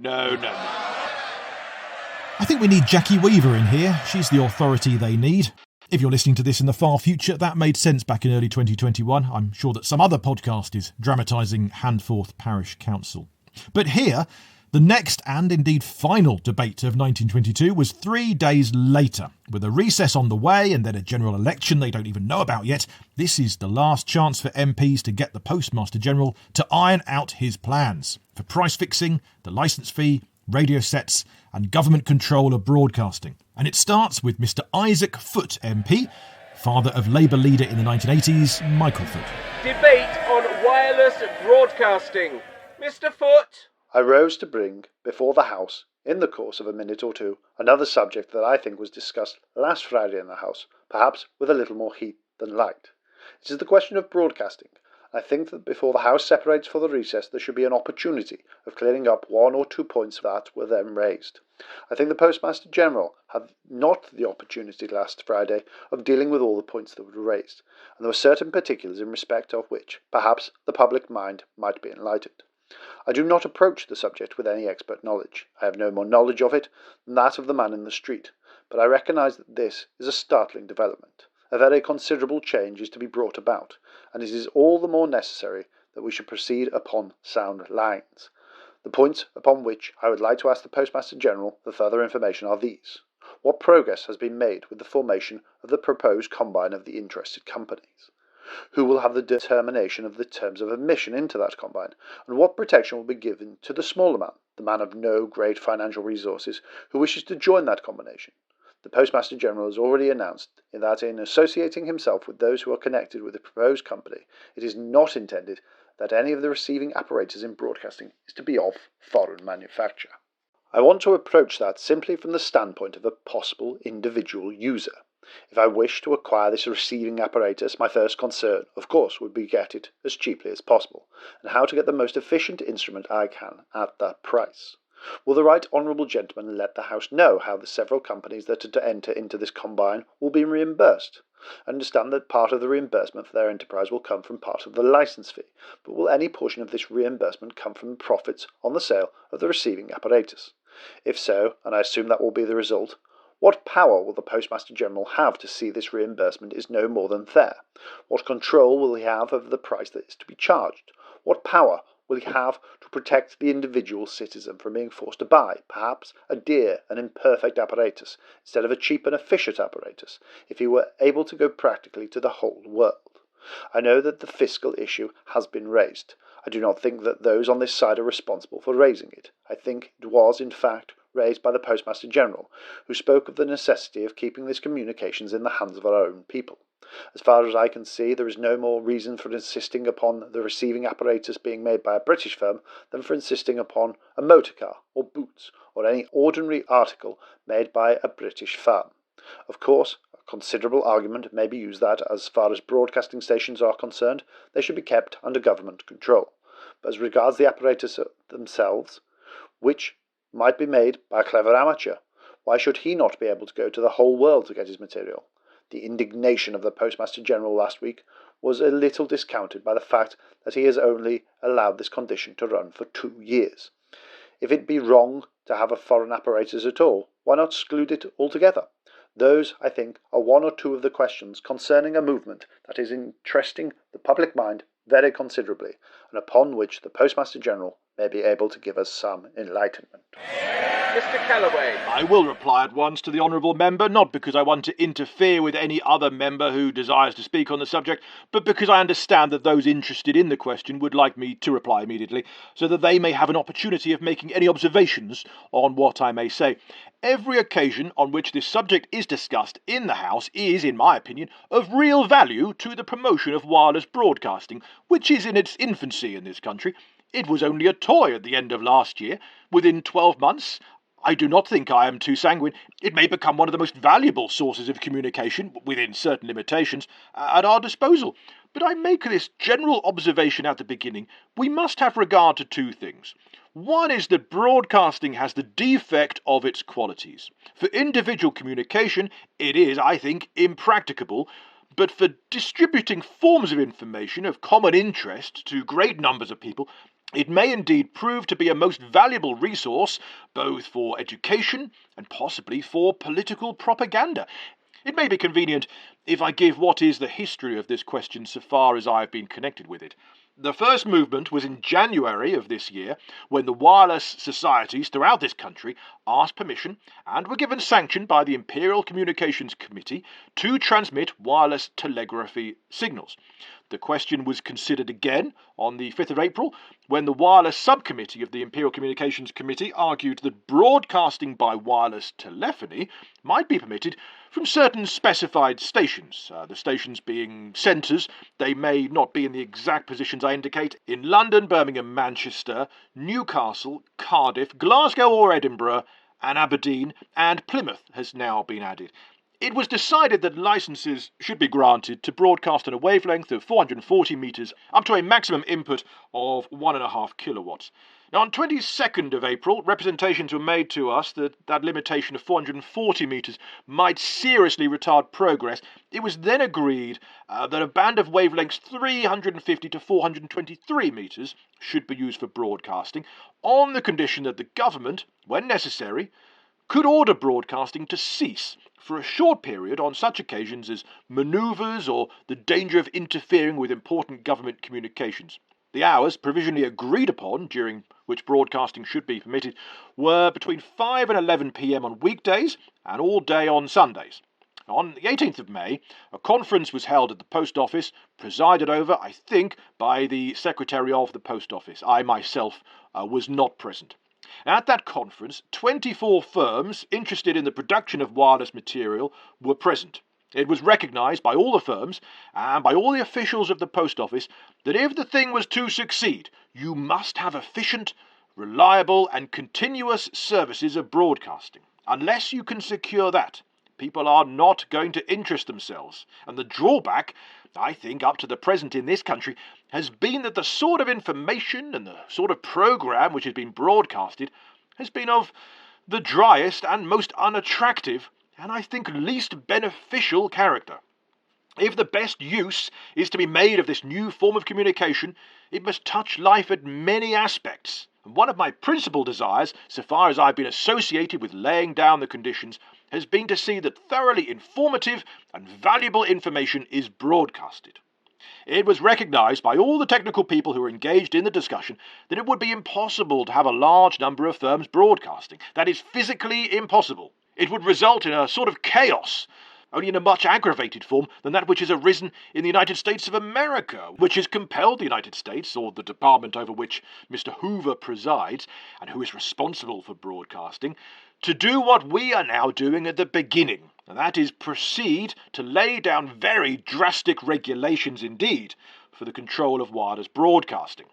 I think we need Jackie Weaver in here. She's the authority they need. If you're listening to this in the far future, that made sense back in early 2021. I'm sure that some other podcast is dramatising Handforth Parish Council. But here, the next and indeed final debate of 1922 was 3 days later. With a recess on the way and then a general election they don't even know about yet, this is the last chance for MPs to get the Postmaster-General to iron out his plans for price fixing, the licence fee, radio sets and government control of broadcasting. And it starts with Mr Isaac Foote MP, father of Labour leader in the 1980s, Michael Foote. Debate on wireless broadcasting. Mr. Foote? I rose to bring before the House, in the course of a minute or two, another subject that I think was discussed last Friday in the House, perhaps with a little more heat than light. It is the question of broadcasting. I think that before the House separates for the recess there should be an opportunity of clearing up one or two points that were then raised. I think the Postmaster-General had not the opportunity last Friday of dealing with all the points that were raised, and there were certain particulars in respect of which, perhaps, the public mind might be enlightened. I do not approach the subject with any expert knowledge. I have no more knowledge of it than that of the man in the street, but I recognise that this is a startling development. A very considerable change is to be brought about, and it is all the more necessary that we should proceed upon sound lines. The points upon which I would like to ask the Postmaster-General for further information are these. What progress has been made with the formation of the proposed combine of the interested companies? Who will have the determination of the terms of admission into that combine, and what protection will be given to the smaller man, the man of no great financial resources, who wishes to join that combination? The Postmaster-General has already announced that in associating himself with those who are connected with the proposed company, it is not intended that any of the receiving apparatus in broadcasting is to be of foreign manufacture. I want to approach that simply from the standpoint of a possible individual user. If I wish to acquire this receiving apparatus, my first concern, of course, would be to get it as cheaply as possible, and how to get the most efficient instrument I can at that price. Will the right honourable gentleman let the House know how the several companies that are to enter into this combine will be reimbursed? I understand that part of the reimbursement for their enterprise will come from part of the licence fee, but will any portion of this reimbursement come from the profits on the sale of the receiving apparatus? If so, and I assume that will be the result, what power will the Postmaster-General have to see this reimbursement is no more than fair? What control will he have over the price that is to be charged? What power will he have to protect the individual citizen from being forced to buy, perhaps, a dear and imperfect apparatus instead of a cheap and efficient apparatus, if he were able to go practically to the whole world? I know that the fiscal issue has been raised. I do not think that those on this side are responsible for raising it. I think it was, in fact, raised by the Postmaster-General, who spoke of the necessity of keeping these communications in the hands of our own people. As far as I can see, there is no more reason for insisting upon the receiving apparatus being made by a British firm than for insisting upon a motor car, or boots, or any ordinary article made by a British firm. Of course, a considerable argument may be used that, as far as broadcasting stations are concerned, they should be kept under government control. But as regards the apparatus themselves, which might be made by a clever amateur, why should he not be able to go to the whole world to get his material? The indignation of the Postmaster-General last week was a little discounted by the fact that he has only allowed this condition to run for 2 years. If it be wrong to have a foreign apparatus at all, why not exclude it altogether? Those, I think, are one or two of the questions concerning a movement that is interesting the public mind very considerably, and upon which the Postmaster-General may be able to give us some enlightenment. Mr. Callaway. I will reply at once to the honourable member, not because I want to interfere with any other member who desires to speak on the subject, but because I understand that those interested in the question would like me to reply immediately, so that they may have an opportunity of making any observations on what I may say. Every occasion on which this subject is discussed in the House is, in my opinion, of real value to the promotion of wireless broadcasting, which is in its infancy in this country. It was only a toy at the end of last year. Within 12 months, I do not think I am too sanguine, it may become one of the most valuable sources of communication, within certain limitations, at our disposal. But I make this general observation at the beginning. We must have regard to 2 things. One is that broadcasting has the defect of its qualities. For individual communication, it is, I think, impracticable, but for distributing forms of information of common interest to great numbers of people, it may indeed prove to be a most valuable resource, both for education and possibly for political propaganda. It may be convenient if I give what is the history of this question so far as I have been connected with it. The first movement was in January of this year, when the wireless societies throughout this country asked permission and were given sanction by the Imperial Communications Committee to transmit wireless telegraphy signals. The question was considered again on the 5th of April, when the Wireless Subcommittee of the Imperial Communications Committee argued that broadcasting by wireless telephony might be permitted from certain specified stations, the stations being centres. They may not be in the exact positions I indicate, in London, Birmingham, Manchester, Newcastle, Cardiff, Glasgow or Edinburgh, and Aberdeen, and Plymouth has now been added. It was decided that licences should be granted to broadcast on a wavelength of 440 metres up to a maximum input of 1.5 kilowatts. Now, on 22nd of April, representations were made to us that that limitation of 440 metres might seriously retard progress. It was then agreed that a band of wavelengths 350 to 423 metres should be used for broadcasting, on the condition that the government, when necessary, could order broadcasting to cease for a short period on such occasions as manoeuvres or the danger of interfering with important government communications. The hours provisionally agreed upon, during which broadcasting should be permitted, were between 5 and 11 p.m. on weekdays and all day on Sundays. On the 18th of May, a conference was held at the Post Office, presided over, I think, by the Secretary of the Post Office. I myself was not present. At that conference, 24 firms interested in the production of wireless material were present. It was recognised by all the firms and by all the officials of the Post Office that if the thing was to succeed, you must have efficient, reliable and continuous services of broadcasting. Unless you can secure that, people are not going to interest themselves. And the drawback, I think, up to the present in this country, has been that the sort of information and the sort of programme which has been broadcasted has been of the driest and most unattractive and, I think, least beneficial character. If the best use is to be made of this new form of communication, it must touch life at many aspects. And one of my principal desires, so far as I've been associated with laying down the conditions, has been to see that thoroughly informative and valuable information is broadcasted. It was recognised by all the technical people who were engaged in the discussion that it would be impossible to have a large number of firms broadcasting. That is physically impossible. It would result in a sort of chaos, only in a much aggravated form than that which has arisen in the United States of America, which has compelled the United States, or the department over which Mr. Hoover presides, and who is responsible for broadcasting, to do what we are now doing at the beginning, and that is proceed to lay down very drastic regulations indeed for the control of wireless broadcasting.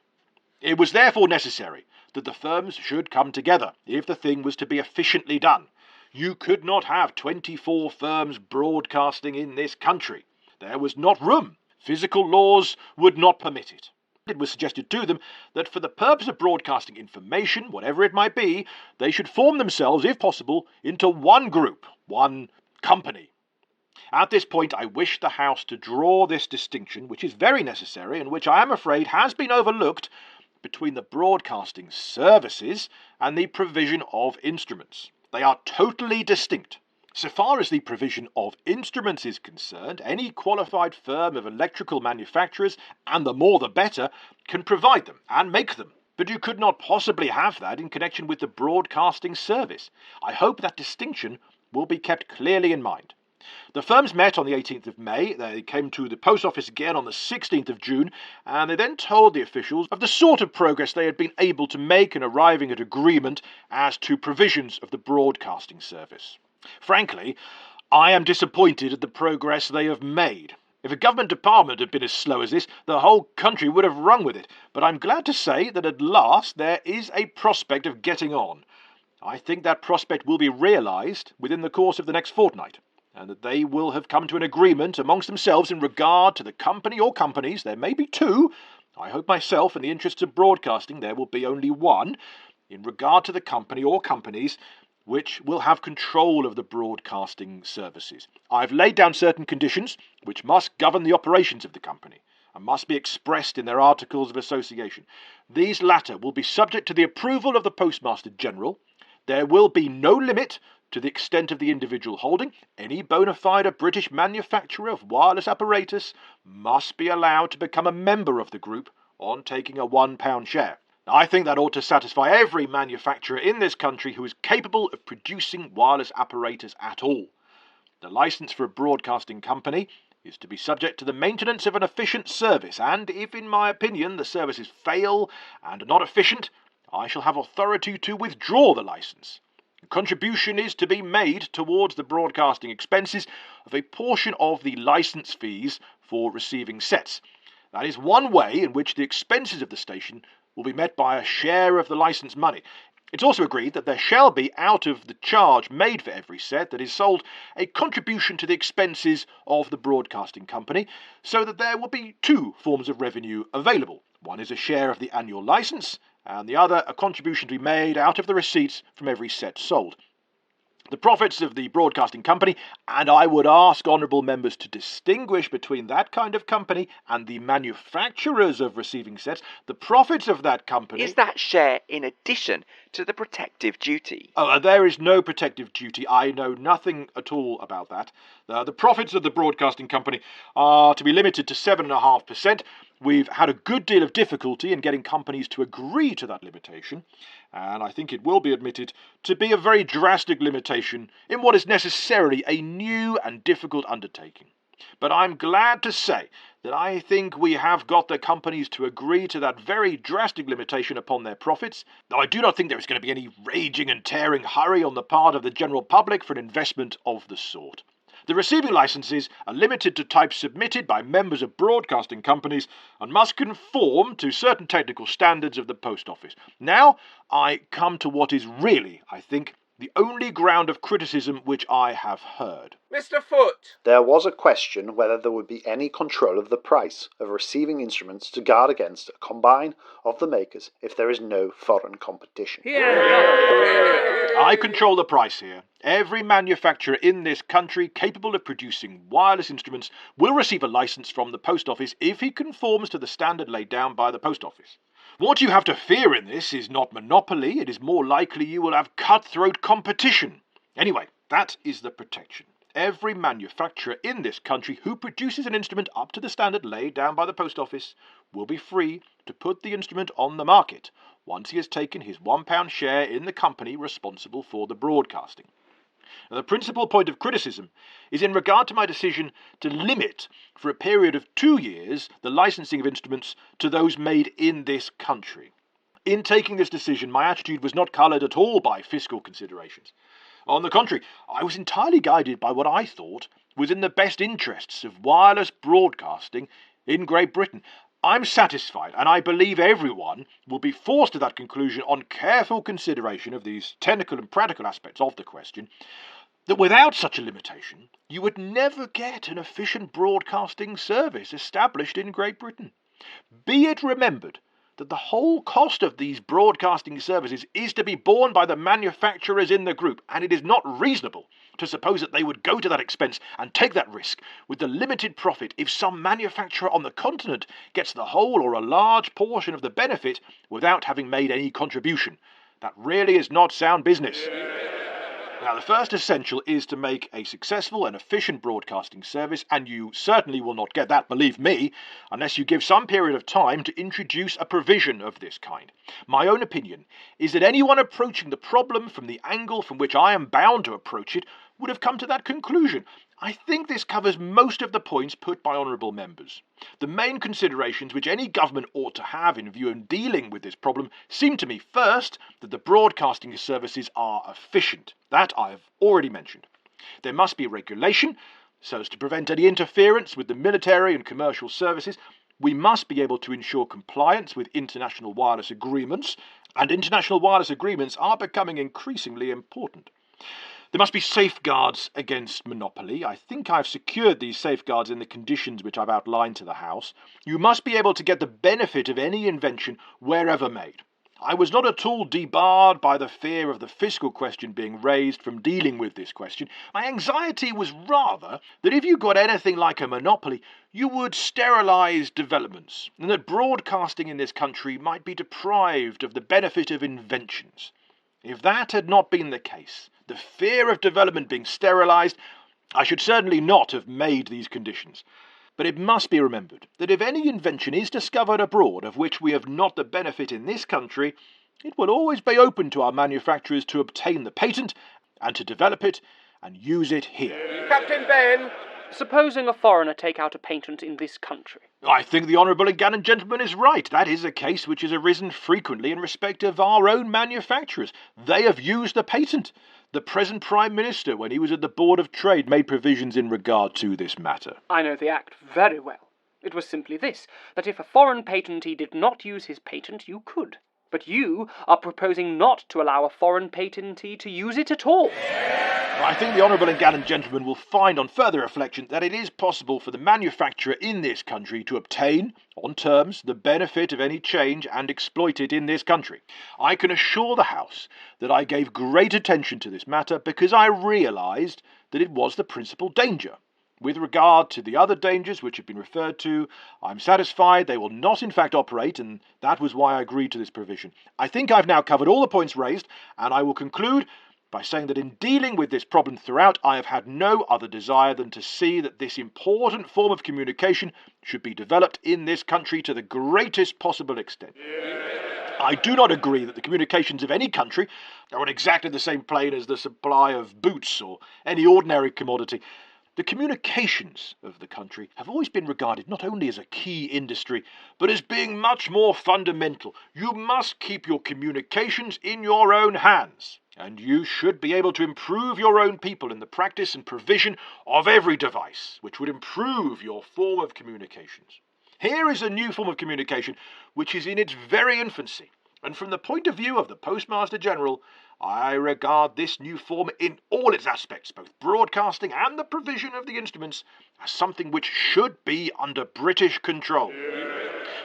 It was therefore necessary that the firms should come together if the thing was to be efficiently done. You could not have 24 firms broadcasting in this country. There was not room. Physical laws would not permit it. It was suggested to them that for the purpose of broadcasting information, whatever it might be, they should form themselves, if possible, into one group, one company. At this point, I wish the House to draw this distinction, which is very necessary and which I am afraid has been overlooked, between the broadcasting services and the provision of instruments. They are totally distinct. So far as the provision of instruments is concerned, any qualified firm of electrical manufacturers, and the more the better, can provide them and make them. But you could not possibly have that in connection with the broadcasting service. I hope that distinction will be kept clearly in mind. The firms met on the 18th of May, they came to the post office again on the 16th of June, and they then told the officials of the sort of progress they had been able to make in arriving at agreement as to provisions of the broadcasting service. Frankly, I am disappointed at the progress they have made. If a government department had been as slow as this, the whole country would have rung with it, but I'm glad to say that at last there is a prospect of getting on. I think that prospect will be realised within the course of the next fortnight, and that they will have come to an agreement amongst themselves in regard to the company or companies. There may be two. I hope myself, in the interests of broadcasting, there will be only one, in regard to the company or companies which will have control of the broadcasting services. I've laid down certain conditions which must govern the operations of the company and must be expressed in their articles of association. These latter will be subject to the approval of the Postmaster-General. There will be no limit to the extent of the individual holding. Any bona fide British manufacturer of wireless apparatus must be allowed to become a member of the group on taking a £1 share. I think that ought to satisfy every manufacturer in this country who is capable of producing wireless apparatus at all. The licence for a broadcasting company is to be subject to the maintenance of an efficient service, and if, in my opinion, the services fail and are not efficient, I shall have authority to withdraw the licence. A contribution is to be made towards the broadcasting expenses of a portion of the licence fees for receiving sets. That is one way in which the expenses of the station will be met by a share of the licence money. It's also agreed that there shall be, out of the charge made for every set that is sold, a contribution to the expenses of the broadcasting company, so that there will be two forms of revenue available. One is a share of the annual licence, and the other a contribution to be made out of the receipts from every set sold. The profits of the broadcasting company, and I would ask honourable members to distinguish between that kind of company and the manufacturers of receiving sets, the profits of that company... Is that share in addition to the protective duty? There is no protective duty. I know nothing at all about that. The profits of the broadcasting company are to be limited to 7.5%. We've had a good deal of difficulty in getting companies to agree to that limitation, and I think it will be admitted to be a very drastic limitation in what is necessarily a new and difficult undertaking. But I'm glad to say that I think we have got the companies to agree to that very drastic limitation upon their profits. Now, I do not think there is going to be any raging and tearing hurry on the part of the general public for an investment of the sort. The receiving licences are limited to types submitted by members of broadcasting companies and must conform to certain technical standards of the Post Office. Now, I come to what is really, I think, the only ground of criticism which I have heard. Mr. Foote! There was a question whether there would be any control of the price of receiving instruments to guard against a combine of the makers if there is no foreign competition. I control the price here. Every manufacturer in this country capable of producing wireless instruments will receive a licence from the Post Office if he conforms to the standard laid down by the Post Office. What you have to fear in this is not monopoly, it is more likely you will have cutthroat competition. Anyway, that is the protection. Every manufacturer in this country who produces an instrument up to the standard laid down by the Post Office will be free to put the instrument on the market once he has taken his £1 share in the company responsible for the broadcasting. The principal point of criticism is in regard to my decision to limit, for a period of 2 years, the licensing of instruments to those made in this country. In taking this decision, my attitude was not coloured at all by fiscal considerations. On the contrary, I was entirely guided by what I thought was in the best interests of wireless broadcasting in Great Britain. I'm satisfied, and I believe everyone will be forced to that conclusion on careful consideration of these technical and practical aspects of the question, that without such a limitation, you would never get an efficient broadcasting service established in Great Britain. Be it remembered that the whole cost of these broadcasting services is to be borne by the manufacturers in the group, and it is not reasonable to suppose that they would go to that expense and take that risk with the limited profit if some manufacturer on the continent gets the whole or a large portion of the benefit without having made any contribution. That really is not sound business. Now, the first essential is to make a successful and efficient broadcasting service, and you certainly will not get that, believe me, unless you give some period of time to introduce a provision of this kind. My own opinion is that anyone approaching the problem from the angle from which I am bound to approach it would have come to that conclusion. I think this covers most of the points put by honourable members. The main considerations which any government ought to have in view in dealing with this problem seem to me, first, that the broadcasting services are efficient. That I have already mentioned. There must be regulation so as to prevent any interference with the military and commercial services. We must be able to ensure compliance with international wireless agreements, and international wireless agreements are becoming increasingly important. There must be safeguards against monopoly. I think I've secured these safeguards in the conditions which I've outlined to the House. You must be able to get the benefit of any invention wherever made. I was not at all debarred by the fear of the fiscal question being raised from dealing with this question. My anxiety was rather that if you got anything like a monopoly, you would sterilise developments, and that broadcasting in this country might be deprived of the benefit of inventions. If that had not been the case, the fear of development being sterilised, I should certainly not have made these conditions. But it must be remembered that if any invention is discovered abroad of which we have not the benefit in this country, it will always be open to our manufacturers to obtain the patent and to develop it and use it here. Captain Ben! Supposing a foreigner take out a patent in this country. I think the honourable and gallant gentleman is right. That is a case which has arisen frequently in respect of our own manufacturers. They have used the patent. The present Prime Minister, when he was at the Board of Trade, made provisions in regard to this matter. I know the Act very well. It was simply this, that if a foreign patentee did not use his patent, you could. But you are proposing not to allow a foreign patentee to use it at all. I think the honourable and gallant gentleman will find on further reflection that it is possible for the manufacturer in this country to obtain, on terms, the benefit of any change and exploit it in this country. I can assure the House that I gave great attention to this matter because I realised that it was the principal danger. With regard to the other dangers which have been referred to, I'm satisfied they will not in fact operate, and that was why I agreed to this provision. I think I've now covered all the points raised, and I will conclude by saying that in dealing with this problem throughout, I have had no other desire than to see that this important form of communication should be developed in this country to the greatest possible extent. I do not agree that the communications of any country are on exactly the same plane as the supply of boots or any ordinary commodity. The communications of the country have always been regarded not only as a key industry, but as being much more fundamental. You must keep your communications in your own hands, and you should be able to improve your own people in the practice and provision of every device which would improve your form of communications. Here is a new form of communication which is in its very infancy, and from the point of view of the Postmaster-General, I regard this new form in all its aspects, both broadcasting and the provision of the instruments, as something which should be under British control.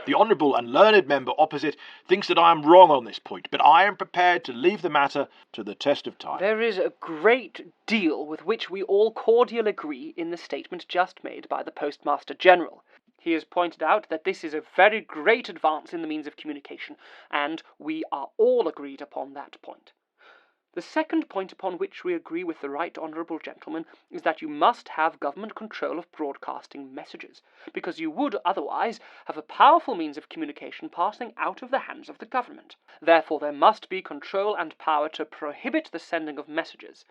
The honourable and learned member opposite thinks that I am wrong on this point, but I am prepared to leave the matter to the test of time. There is a great deal with which we all cordially agree in the statement just made by the Postmaster-General. He has pointed out that this is a very great advance in the means of communication, and we are all agreed upon that point. The second point upon which we agree with the right honourable gentleman is that you must have government control of broadcasting messages, because you would otherwise have a powerful means of communication passing out of the hands of the government. Therefore there must be control and power to prohibit the sending of messages.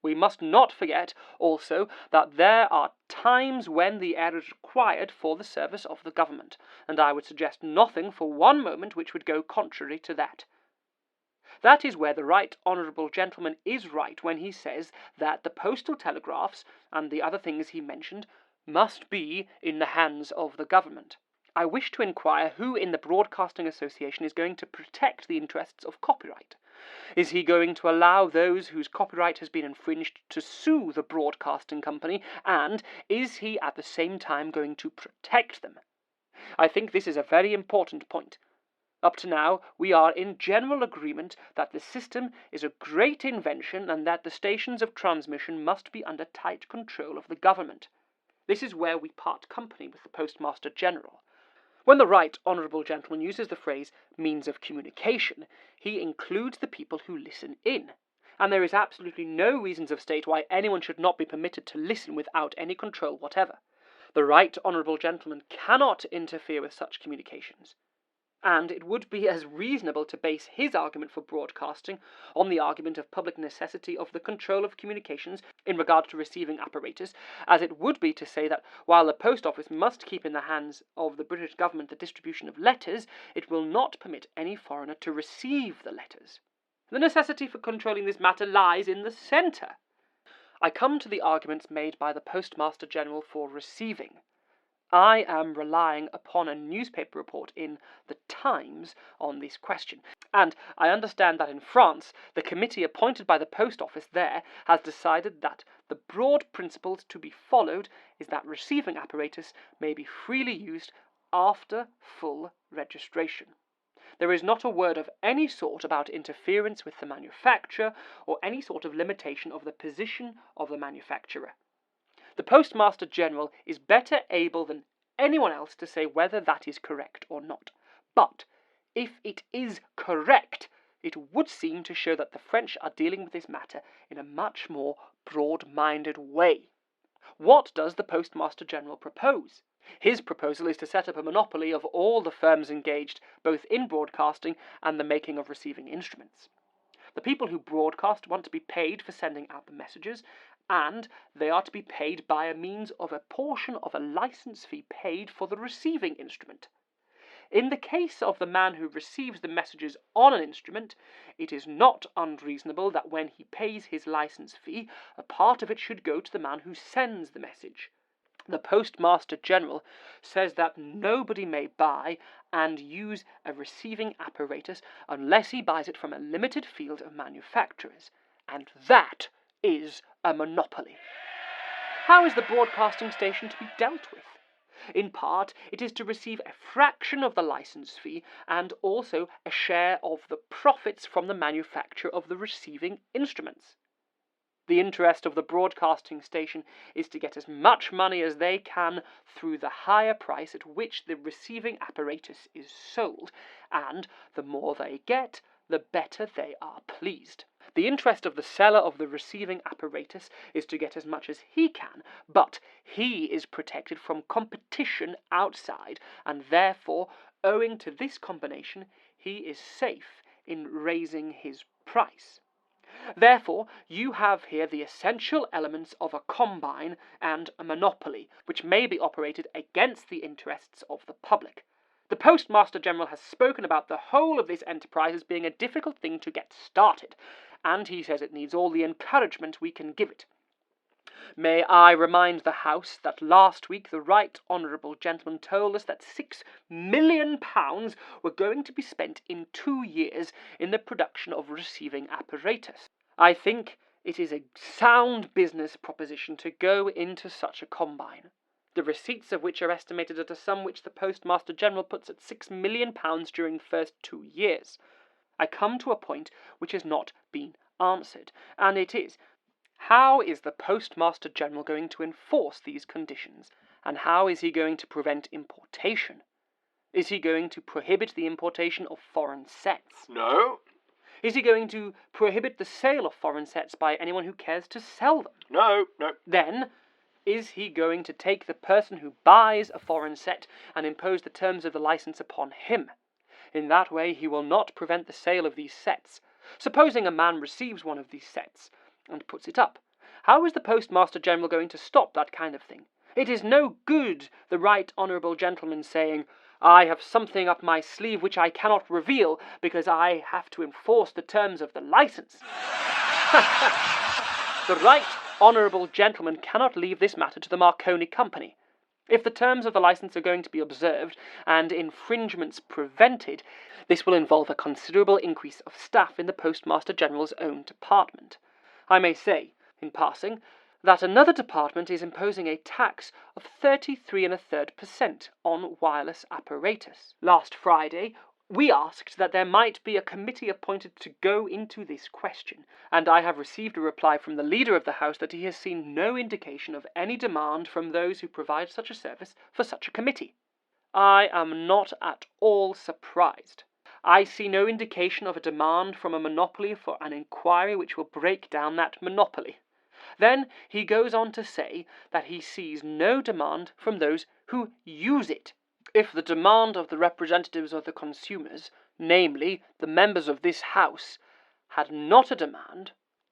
We must not forget, also, that there are times when the air is required for the service of the government, and I would suggest nothing for one moment which would go contrary to that. That is where the right honourable gentleman is right when he says that the postal telegraphs, and the other things he mentioned, must be in the hands of the government. I wish to inquire who in the Broadcasting Association is going to protect the interests of copyright. Is he going to allow those whose copyright has been infringed to sue the broadcasting company, and is he at the same time going to protect them? I think this is a very important point. Up to now, we are in general agreement that the system is a great invention and that the stations of transmission must be under tight control of the government. This is where we part company with the Postmaster-General. When the right honourable gentleman uses the phrase means of communication, he includes the people who listen in, and there is absolutely no reasons of state why anyone should not be permitted to listen without any control whatever. The right honourable gentleman cannot interfere with such communications, and it would be as reasonable to base his argument for broadcasting on the argument of public necessity of the control of communications in regard to receiving apparatus, as it would be to say that while the post office must keep in the hands of the British government the distribution of letters, it will not permit any foreigner to receive the letters. The necessity for controlling this matter lies in the centre. I come to the arguments made by the Postmaster-General for receiving. I am relying upon a newspaper report in The Times on this question, and I understand that in France, the committee appointed by the post office there has decided that the broad principles to be followed is that receiving apparatus may be freely used after full registration. There is not a word of any sort about interference with the manufacturer or any sort of limitation of the position of the manufacturer. The Postmaster-General is better able than anyone else to say whether that is correct or not. But if it is correct, it would seem to show that the French are dealing with this matter in a much more broad-minded way. What does the Postmaster-General propose? His proposal is to set up a monopoly of all the firms engaged, both in broadcasting and the making of receiving instruments. The people who broadcast want to be paid for sending out the messages, and they are to be paid by a means of a portion of a license fee paid for the receiving instrument. In the case of the man who receives the messages on an instrument, it is not unreasonable that when he pays his license fee, a part of it should go to the man who sends the message. The Postmaster-General says that nobody may buy and use a receiving apparatus unless he buys it from a limited field of manufacturers, and that is a monopoly. How is the broadcasting station to be dealt with? In part, it is to receive a fraction of the license fee and also a share of the profits from the manufacture of the receiving instruments. The interest of the broadcasting station is to get as much money as they can through the higher price at which the receiving apparatus is sold, and the more they get, the better they are pleased. The interest of the seller of the receiving apparatus is to get as much as he can, but he is protected from competition outside, and therefore, owing to this combination, he is safe in raising his price. Therefore, you have here the essential elements of a combine and a monopoly, which may be operated against the interests of the public. The Postmaster-General has spoken about the whole of this enterprise as being a difficult thing to get started, and he says it needs all the encouragement we can give it. May I remind the House that last week the right honourable gentleman told us that £6 million were going to be spent in 2 years in the production of receiving apparatus. I think it is a sound business proposition to go into such a combine, the receipts of which are estimated at a sum which the Postmaster-General puts at £6 million during the first 2 years. I come to a point which has not been answered, and it is, how is the Postmaster-General going to enforce these conditions, and how is he going to prevent importation? Is he going to prohibit the importation of foreign sets? No. Is he going to prohibit the sale of foreign sets by anyone who cares to sell them? No. Then, is he going to take the person who buys a foreign set and impose the terms of the license upon him? In that way he will not prevent the sale of these sets. Supposing a man receives one of these sets and puts it up, How is the Postmaster-General going to stop that kind of thing? It is no good the right honourable gentleman saying, I have something up my sleeve which I cannot reveal because I have to enforce the terms of the licence. The right honourable gentleman cannot leave this matter to the Marconi Company. If the terms of the licence are going to be observed and infringements prevented, this will involve a considerable increase of staff in the Postmaster-General's own department. I may say, in passing, that another department is imposing a tax of 33.33% on wireless apparatus. Last Friday, we asked that there might be a committee appointed to go into this question, and I have received a reply from the Leader of the House that he has seen no indication of any demand from those who provide such a service for such a committee. I am not at all surprised. I see no indication of a demand from a monopoly for an inquiry which will break down that monopoly. Then he goes on to say that he sees no demand from those who use it. If the demand of the representatives of the consumers, namely the members of this House, had not a demand,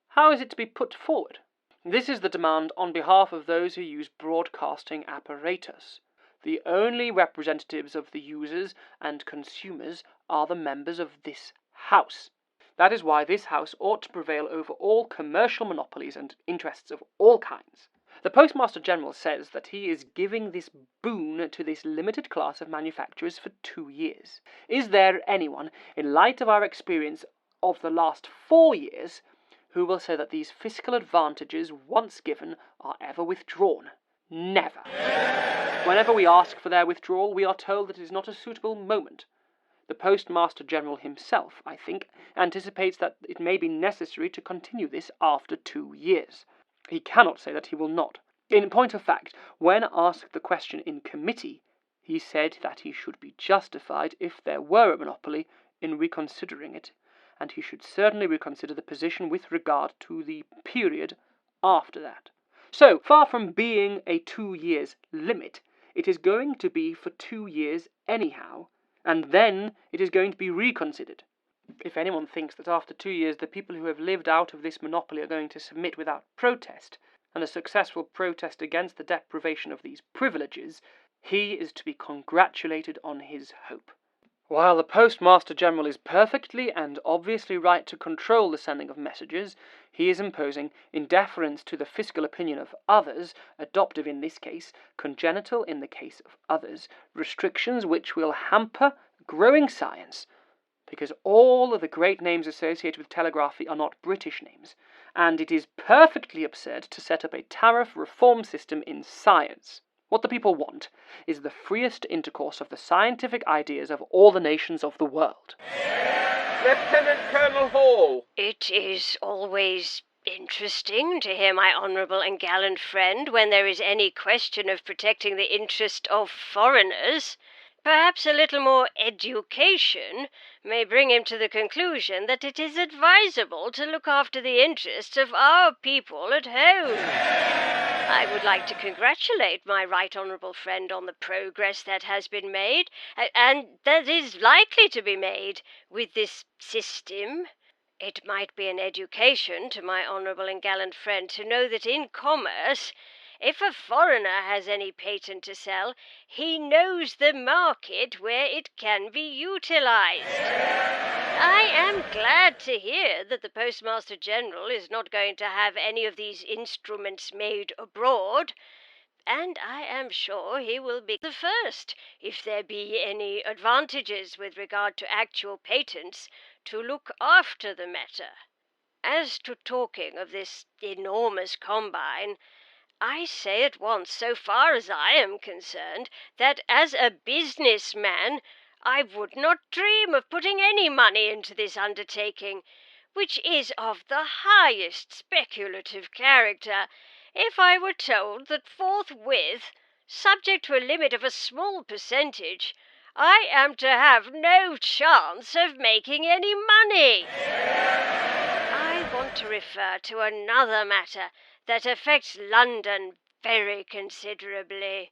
how is it to be put forward? This is the demand on behalf of those who use broadcasting apparatus. The only representatives of the users and consumers are the members of this House. That is why this House ought to prevail over all commercial monopolies and interests of all kinds. The Postmaster-General says that he is giving this boon to this limited class of manufacturers for 2 years. Is there anyone, in light of our experience of the last 4 years, who will say that these fiscal advantages, once given, are ever withdrawn? Never. Whenever we ask for their withdrawal, we are told that it is not a suitable moment. The Postmaster-General himself, I think, anticipates that it may be necessary to continue this after 2 years. He cannot say that he will not. In point of fact, when asked the question in committee, he said that he should be justified if there were a monopoly in reconsidering it, and he should certainly reconsider the position with regard to the period after that. So, far from being a 2 years limit, it is going to be for 2 years anyhow, and then it is going to be reconsidered. If anyone thinks that after 2 years the people who have lived out of this monopoly are going to submit without protest, and a successful protest against the deprivation of these privileges, he is to be congratulated on his hope. While the Postmaster-General is perfectly and obviously right to control the sending of messages, he is imposing, in deference to the fiscal opinion of others, adoptive in this case, congenital in the case of others, restrictions which will hamper growing science, because all of the great names associated with telegraphy are not British names, and it is perfectly absurd to set up a tariff reform system in science. What the people want is the freest intercourse of the scientific ideas of all the nations of the world. Lieutenant Colonel Hall! It is always interesting to hear my honourable and gallant friend when there is any question of protecting the interest of foreigners. Perhaps a little more education may bring him to the conclusion that it is advisable to look after the interests of our people at home. I would like to congratulate my right honourable friend on the progress that has been made, and that is likely to be made, with this system. It might be an education to my honourable and gallant friend to know that in commerce, if a foreigner has any patent to sell, he knows the market where it can be utilised. I am glad to hear that the Postmaster-General is not going to have any of these instruments made abroad, and I am sure he will be the first, if there be any advantages with regard to actual patents, to look after the matter. As to talking of this enormous combine, I say at once, so far as I am concerned, that as a businessman, I would not dream of putting any money into this undertaking, which is of the highest speculative character, if I were told that forthwith, subject to a limit of a small percentage, I am to have no chance of making any money. I want to refer to another matter that affects London very considerably,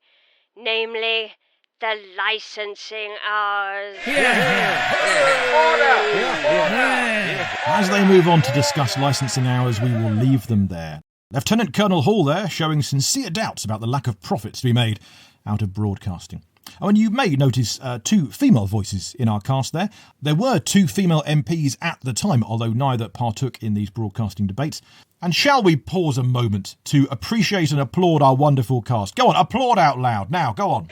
namely the licensing hours. As they move on to discuss licensing hours, we will leave them there. Lieutenant Colonel Hall there showing sincere doubts about the lack of profits to be made out of broadcasting. Oh, and you may notice two female voices in our cast there. There were two female MPs at the time, although neither partook in these broadcasting debates. And shall we pause a moment to appreciate and applaud our wonderful cast? Go on, applaud out loud. Now, go on.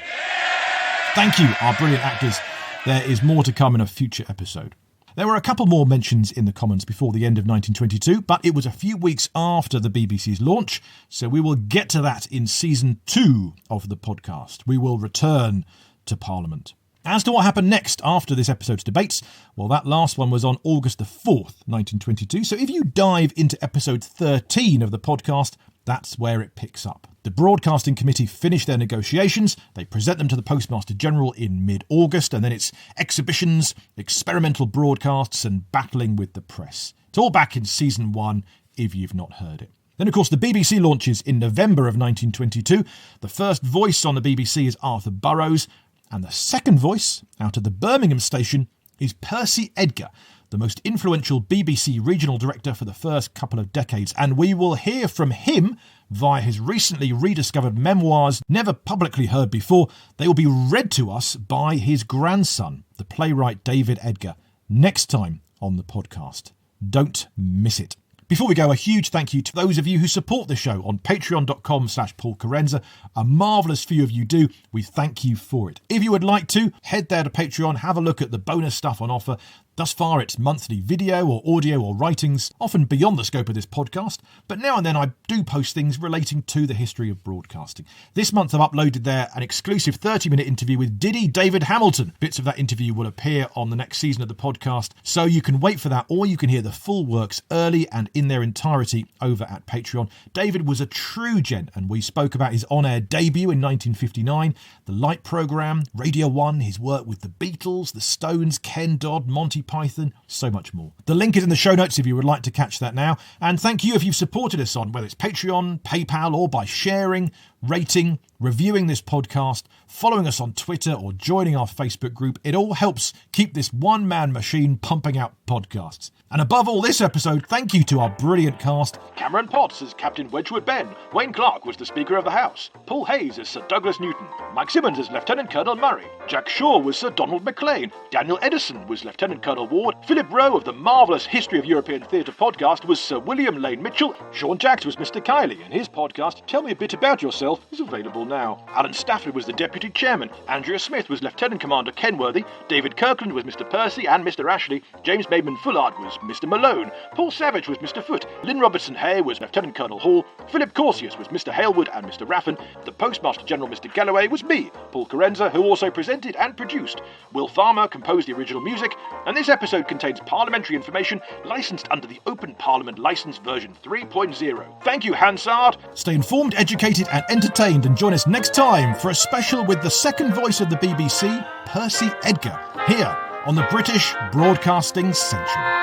Thank you, our brilliant actors. There is more to come in a future episode. There were a couple more mentions in the Commons before the end of 1922, but it was a few weeks after the BBC's launch, so we will get to that in Season 2 of the podcast. We will return to Parliament. As to what happened next after this episode's debates, well, that last one was on August the 4th, 1922, so if you dive into episode 13 of the podcast, that's where it picks up. The Broadcasting Committee finish their negotiations, they present them to the Postmaster-General in mid-August, and then it's exhibitions, experimental broadcasts and battling with the press. It's all back in Season 1 if you've not heard it. Then, of course, the BBC launches in November of 1922. The first voice on the BBC is Arthur Burrows, and the second voice, out of the Birmingham station, is Percy Edgar, the most influential BBC regional director for the first couple of decades, and we will hear from him via his recently rediscovered memoirs, never publicly heard before. They will be read to us by his grandson, the playwright David Edgar, next time on the podcast. Don't miss it. Before we go, a huge thank you to those of you who support the show on patreon.com/Paul Carenza. A marvellous few of you do. We thank you for it. If you would like to, head there to Patreon, have a look at the bonus stuff on offer. Thus far, it's monthly video or audio or writings, often beyond the scope of this podcast, but now and then I do post things relating to the history of broadcasting. This month I've uploaded there an exclusive 30-minute interview with Diddy David Hamilton. Bits of that interview will appear on the next season of the podcast, so you can wait for that, or you can hear the full works early and in their entirety over at Patreon. David was a true gent, and we spoke about his on-air debut in 1959, the Light programme, Radio 1, his work with the Beatles, the Stones, Ken Dodd, Monty Python, so much more. The link is in the show notes if you would like to catch that now. And thank you if you've supported us on whether it's Patreon, PayPal, or by sharing, rating, reviewing this podcast, following us on Twitter, or joining our Facebook group. It all helps keep this one-man machine pumping out podcasts. And above all this episode, thank you to our brilliant cast. Cameron Potts as Captain Wedgwood Ben. Wayne Clark was the Speaker of the House. Paul Hayes as Sir Douglas Newton. Mike Simmons as Lieutenant Colonel Murray. Jack Shaw was Sir Donald MacLean. Daniel Edison was Lieutenant Colonel Ward. Philip Rowe of the marvellous History of European Theatre podcast was Sir William Lane Mitchell. Sean Jacks was Mr. Kiley, and his podcast, Tell Me a Bit About Yourself, is available now. Alan Stafford was the Deputy Chairman. Andrea Smith was Lieutenant Commander Kenworthy. David Kirkland was Mr. Percy and Mr. Ashley. James Maidman Fullard was Mr. Malone. Paul Savage was Mr. Foote. Lynn Robertson Hay was Lieutenant Colonel Hall. Philip Corsius was Mr. Halewood and Mr. Raffin. The Postmaster-General Mr. Galloway was me, Paul Carenza, who also presented and produced. Will Farmer composed the original music, and this episode contains parliamentary information licensed under the Open Parliament Licence version 3.0. Thank you, Hansard. Stay informed, educated and entertained, and join us next time for a special with the second voice of the BBC, Percy Edgar, here on the British Broadcasting Century.